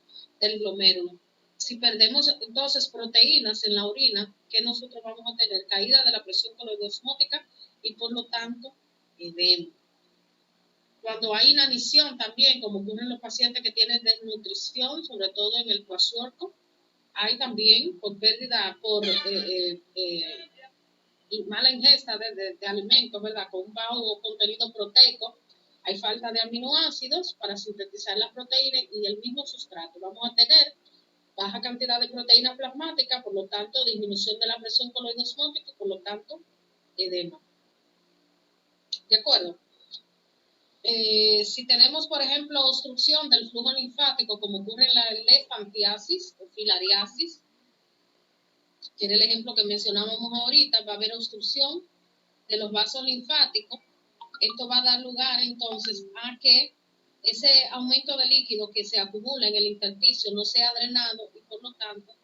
glomérulo. Si perdemos entonces proteínas en la orina, ¿qué nosotros vamos a tener? Caída de la presión coloidosmótica y por lo tanto edema. Cuando hay inanición también, como ocurre en los pacientes que tienen desnutrición, sobre todo en el cuarzo, hay también por pérdida, por y mala ingesta de alimentos, ¿verdad? Con un bajo contenido proteico, hay falta de aminoácidos para sintetizar la proteína y el mismo sustrato. Vamos a tener baja cantidad de proteína plasmática, por lo tanto, disminución de la presión coloidosmótica y, por lo tanto, edema. ¿De acuerdo? Si tenemos, por ejemplo, obstrucción del flujo linfático, como ocurre en la lefantiasis o filariasis, que era el ejemplo que mencionábamos ahorita, va a haber obstrucción de los vasos linfáticos. Esto va a dar lugar entonces a que ese aumento de líquido que se acumula en el intersticio no sea drenado y por lo tanto,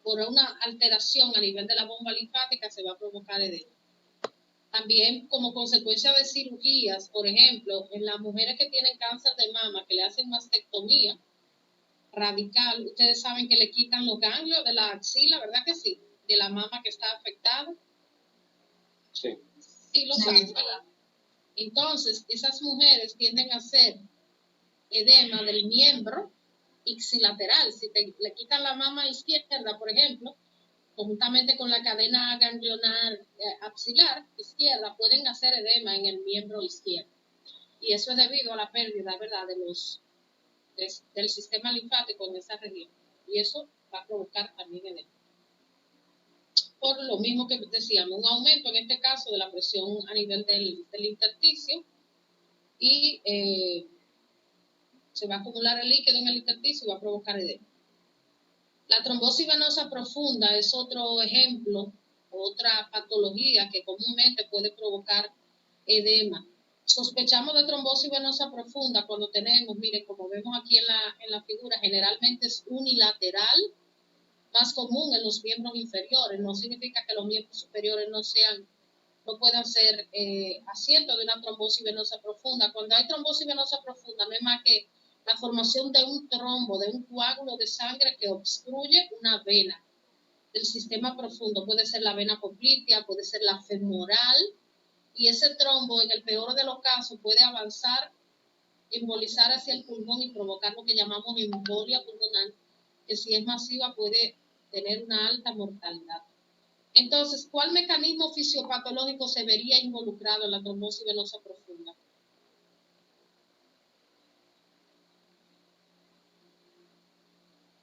por una alteración a nivel de la bomba linfática se va a provocar edema. También como consecuencia de cirugías, por ejemplo, en las mujeres que tienen cáncer de mama, que le hacen mastectomía radical, ustedes saben que le quitan los ganglios de la axila, ¿verdad que sí? De la mama que está afectada. Sí. Sí, lo saben, ¿verdad? Entonces, esas mujeres tienden a hacer edema del miembro ipsilateral. Si le quitan la mama izquierda, por ejemplo, conjuntamente con la cadena ganglionar axilar izquierda, pueden hacer edema en el miembro izquierdo. Y eso es debido a la pérdida, ¿verdad?, del sistema linfático en esa región. Y eso va a provocar también edema. Por lo mismo que decíamos, un aumento en este caso de la presión a nivel del intersticio y se va a acumular el líquido en el intersticio y va a provocar edema. La trombosis venosa profunda es otro ejemplo, otra patología que comúnmente puede provocar edema. Sospechamos de trombosis venosa profunda cuando tenemos, miren, como vemos aquí en la figura, generalmente es unilateral, más común en los miembros inferiores. No significa que los miembros superiores no puedan ser asientos de una trombosis venosa profunda. Cuando hay trombosis venosa profunda, no es más que la formación de un trombo, de un coágulo de sangre que obstruye una vena del sistema profundo. Puede ser la vena poplitea, puede ser la femoral, y ese trombo, en el peor de los casos, puede avanzar, embolizar hacia el pulmón y provocar lo que llamamos embolia pulmonar, que si es masiva puede tener una alta mortalidad. Entonces, ¿cuál mecanismo fisiopatológico se vería involucrado en la trombosis venosa profunda?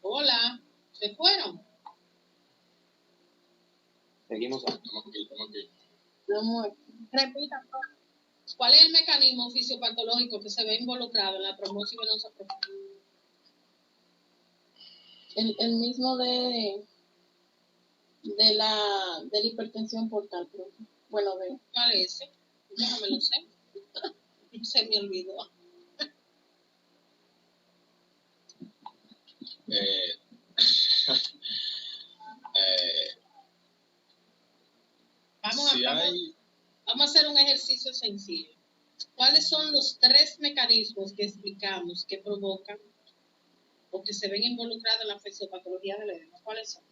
Hola, ¿se fueron? Seguimos aquí. Estamos aquí. Repitan. ¿Cuál es el mecanismo fisiopatológico que se ve involucrado en la trombosis venosa profunda? El mismo de la hipertensión portal, profe. Bueno, ¿Cuál es ese? Ya no me lo sé. Se me olvidó. Vamos a hacer un ejercicio sencillo. ¿Cuáles son los 3 mecanismos que explicamos que provocan o que se ven involucrados en la fisiopatología del edema? ¿Cuáles son?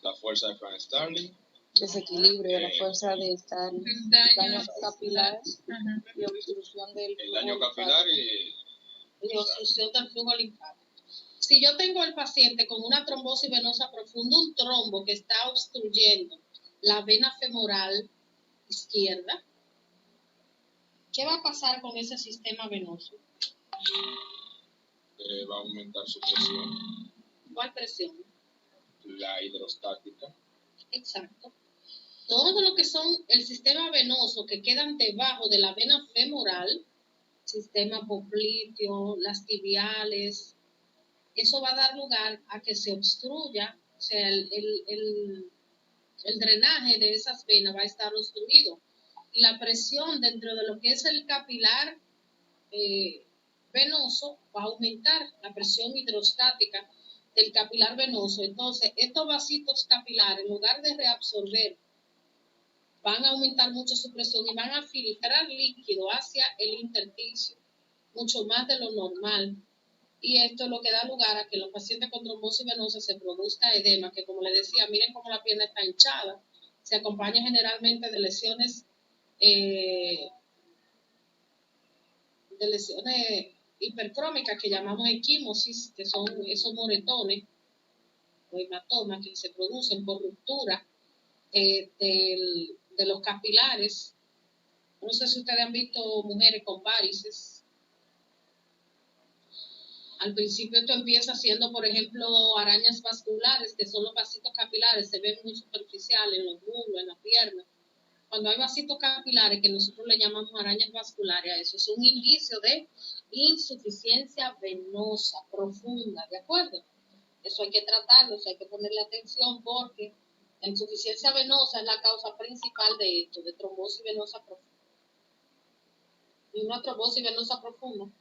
La fuerza de Frank Starling. Desequilibrio de la fuerza de Starling, daño capilar y obstrucción del El daño capilar y obstrucción del flujo linfático. Si yo tengo al paciente con una trombosis venosa profunda, un trombo que está obstruyendo la vena femoral izquierda, ¿qué va a pasar con ese sistema venoso? va a aumentar su presión. ¿Cuál presión? La hidrostática. Exacto. Todo lo que son el sistema venoso que quedan debajo de la vena femoral, sistema popliteo, las tibiales, eso va a dar lugar a que se obstruya, o sea, el drenaje de esas venas va a estar obstruido. Y la presión dentro de lo que es el capilar venoso va a aumentar, la presión hidrostática del capilar venoso. Entonces, estos vasitos capilares, en lugar de reabsorber, van a aumentar mucho su presión y van a filtrar líquido hacia el intersticio, mucho más de lo normal. Y esto es lo que da lugar a que en los pacientes con trombosis venosa se produzca edema, que como les decía, miren cómo la pierna está hinchada, se acompaña generalmente de lesiones hipercrómicas que llamamos equimosis, que son esos moretones o hematomas que se producen por ruptura de los capilares. No sé si ustedes han visto mujeres con varices. Al principio esto empieza siendo, por ejemplo, arañas vasculares, que son los vasitos capilares, se ven muy superficiales en los muslos, en las piernas. Cuando hay vasitos capilares, que nosotros le llamamos arañas vasculares, eso es un indicio de insuficiencia venosa profunda, ¿de acuerdo? Eso hay que tratarlo, eso hay que ponerle atención porque la insuficiencia venosa es la causa principal de esto, de trombosis venosa profunda. Y una trombosis venosa profunda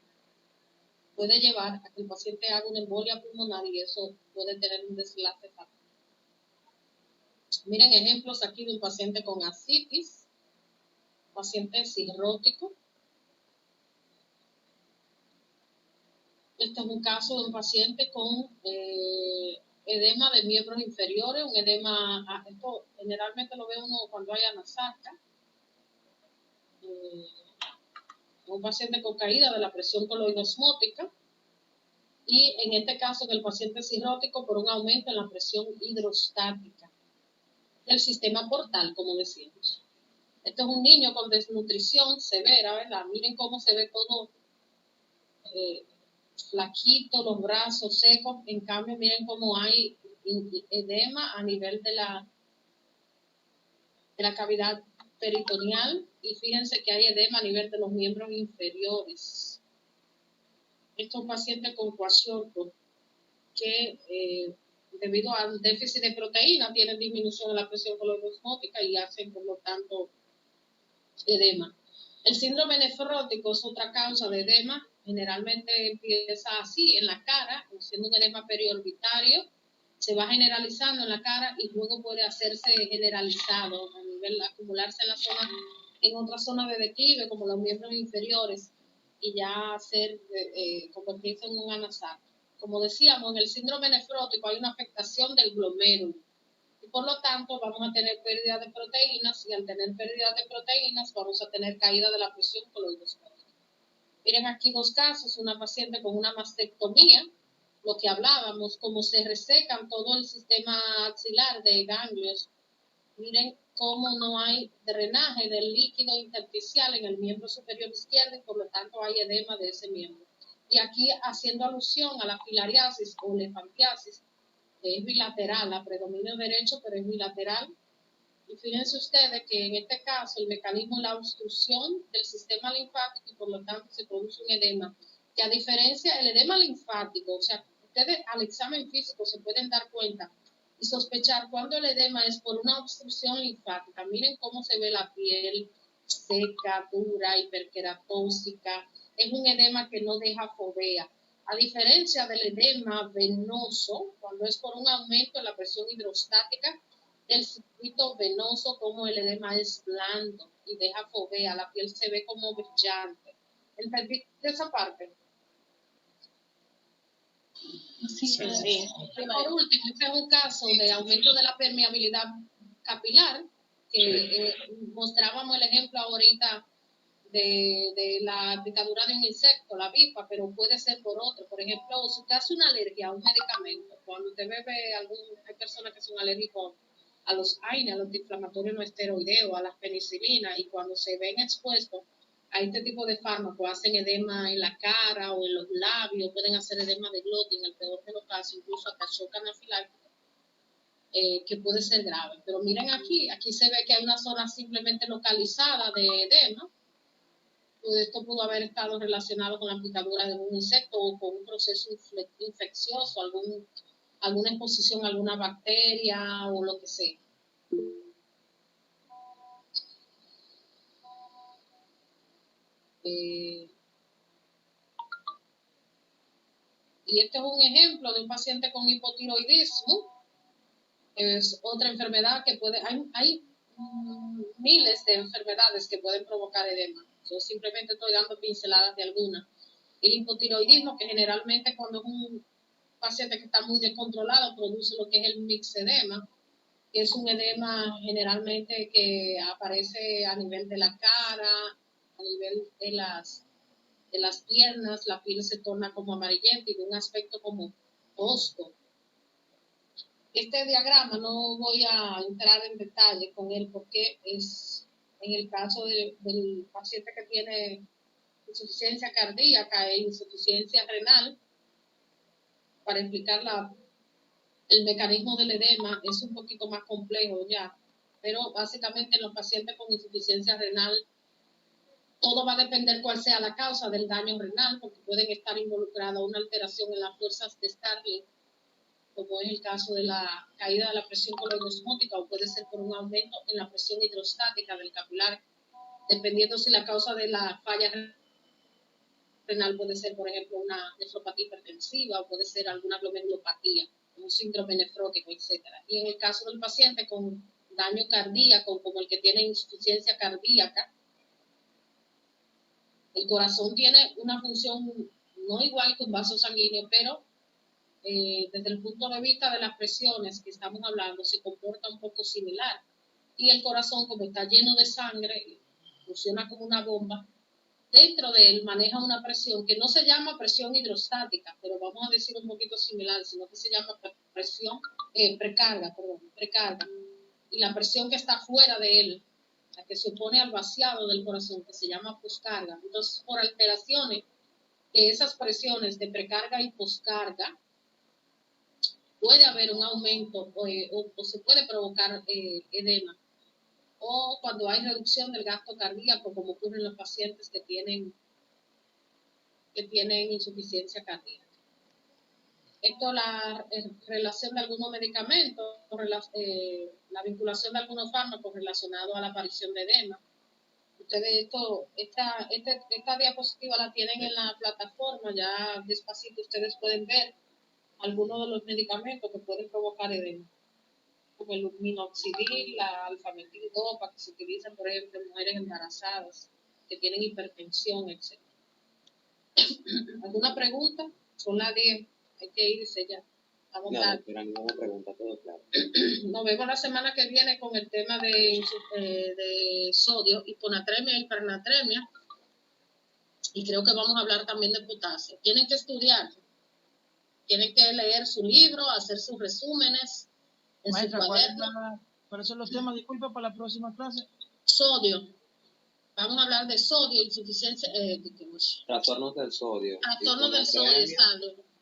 puede llevar a que el paciente haga una embolia pulmonar y eso puede tener un desenlace fatal. Miren ejemplos aquí de un paciente con ascitis, paciente cirrótico. Este es un caso de un paciente con edema de miembros inferiores, un edema, esto generalmente lo ve uno cuando hay anasarca. Un paciente con caída de la presión coloidosmótica y en este caso en el paciente cirrótico por un aumento en la presión hidrostática del sistema portal, como decimos. Este es un niño con desnutrición severa, ¿verdad? Miren cómo se ve todo flaquito, los brazos secos. En cambio, miren cómo hay edema a nivel de la cavidad peritoneal y fíjense que hay edema a nivel de los miembros inferiores. Este es un paciente con kwashiorkor que debido al déficit de proteína tienen disminución de la presión coloidosmótica y hacen por lo tanto edema. El síndrome nefrótico es otra causa de edema, generalmente empieza así en la cara, siendo un edema periorbitario, se va generalizando en la cara y luego puede hacerse generalizado a nivel acumularse en otra zona de declive como los miembros inferiores y ya convertirse en un anasarca. Como decíamos, en el síndrome nefrótico hay una afectación del glomérulo y por lo tanto vamos a tener pérdida de proteínas y al tener pérdida de proteínas vamos a tener caída de la presión coloidosmótica. Miren aquí dos casos, una paciente con una mastectomía, lo que hablábamos, como se resecan todo el sistema axilar de ganglios. Miren cómo no hay drenaje del líquido intersticial en el miembro superior izquierdo y por lo tanto hay edema de ese miembro. Y aquí haciendo alusión a la filariasis o elefantiasis, que es bilateral, la predominio derecho, pero es bilateral. Y fíjense ustedes que en este caso el mecanismo es la obstrucción del sistema linfático y por lo tanto se produce un edema. Que a diferencia del edema linfático, o sea, ustedes al examen físico se pueden dar cuenta y sospechar cuando el edema es por una obstrucción linfática. Miren cómo se ve la piel seca, dura, hiperqueratóxica. Es un edema que no deja fovea. A diferencia del edema venoso, cuando es por un aumento en la presión hidrostática del circuito venoso, como el edema es blando y deja fovea, la piel se ve como brillante. ¿Entendiste esa parte? Sí. Y por último, este es un caso de aumento de la permeabilidad capilar, que mostrábamos el ejemplo ahorita de la picadura de un insecto, la avispa, pero puede ser por otro. Por ejemplo, si usted hace una alergia a un medicamento, cuando usted bebe hay personas que son alérgicos a los AINE, a los antiinflamatorios no esteroideos, a las penicilinas, y cuando se ven expuestos a este tipo de fármacos, hacen edema en la cara o en los labios, pueden hacer edema de glotis, en el peor de los casos, incluso hasta shock anafiláctico, que puede ser grave. Pero miren aquí se ve que hay una zona simplemente localizada de edema. Pues esto pudo haber estado relacionado con la picadura de un insecto o con un proceso infeccioso, alguna exposición a alguna bacteria o lo que sea. Y este es un ejemplo de un paciente con hipotiroidismo. Es otra enfermedad que hay miles de enfermedades que pueden provocar edema. Yo simplemente estoy dando pinceladas de algunas. El hipotiroidismo, que generalmente cuando es un paciente que está muy descontrolado, produce lo que es el mixedema, que es un edema generalmente que aparece a nivel de la cara, a nivel de las piernas, la piel se torna como amarillenta y de un aspecto como tosco. Este diagrama no voy a entrar en detalle con él porque es en el caso del paciente que tiene insuficiencia cardíaca e insuficiencia renal. Para explicar el mecanismo del edema es un poquito más complejo ya, pero básicamente en los pacientes con insuficiencia renal todo va a depender cuál sea la causa del daño renal, porque pueden estar involucradas una alteración en las fuerzas de Starling, como es el caso de la caída de la presión colonoscópica, o puede ser por un aumento en la presión hidrostática del capilar, dependiendo si la causa de la falla renal puede ser, por ejemplo, una nefropatía hipertensiva, o puede ser alguna glomerulopatía, un síndrome nefrótico, etc. Y en el caso del paciente con daño cardíaco, como el que tiene insuficiencia cardíaca, el corazón tiene una función no igual que un vaso sanguíneo, pero desde el punto de vista de las presiones que estamos hablando, se comporta un poco similar. Y el corazón, como está lleno de sangre, funciona como una bomba. Dentro de él maneja una presión que no se llama presión hidrostática, pero vamos a decir un poquito similar, sino que se llama precarga. Y la presión que está fuera de él, la que se opone al vaciado del corazón, que se llama poscarga. Entonces, por alteraciones de esas presiones de precarga y poscarga, puede haber un aumento o se puede provocar edema. O cuando hay reducción del gasto cardíaco, como ocurre en los pacientes que tienen insuficiencia cardíaca. Esto, la relación de algunos medicamentos, la vinculación de algunos fármacos relacionados a la aparición de edema. Ustedes esta diapositiva la tienen en la plataforma, ya despacito ustedes pueden ver algunos de los medicamentos que pueden provocar edema, como el minoxidil, la alfametil-dopa, que se utilizan, por ejemplo, en mujeres embarazadas que tienen hipertensión, etc. ¿Alguna pregunta? Son las 10, hay que irse ya. Estamos tarde. No, ninguna pregunta, todo claro. Nos vemos la semana que viene con el tema de sodio, hiponatremia, hipernatremia, y creo que vamos a hablar también de potasio. Tienen que estudiar, tienen que leer su libro, hacer sus resúmenes en Maestra, su cuaderno. ¿cuáles son los temas? Disculpa, para la próxima clase. Sodio. Vamos a hablar de sodio, insuficiencia, trastornos del sodio. Trastornos del sodio,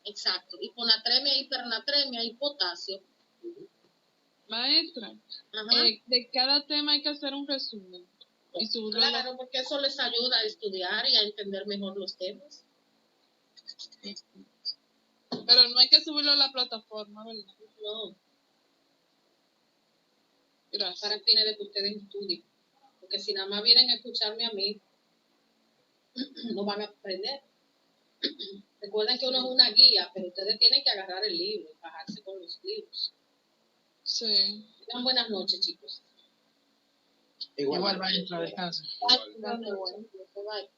exacto. Hiponatremia, hipernatremia y potasio. Maestra, de cada tema hay que hacer un resumen. Y claro, porque eso les ayuda a estudiar y a entender mejor los temas. Pero no hay que subirlo a la plataforma, ¿verdad? No. Gracias. Para fines de que ustedes estudien. Porque si nada más vienen a escucharme a mí, no van a aprender. Recuerden que uno es una guía, pero ustedes tienen que agarrar el libro y bajarse con los libros. Sí. Tengan buenas noches, chicos. Igual maestra, descansa. Bye.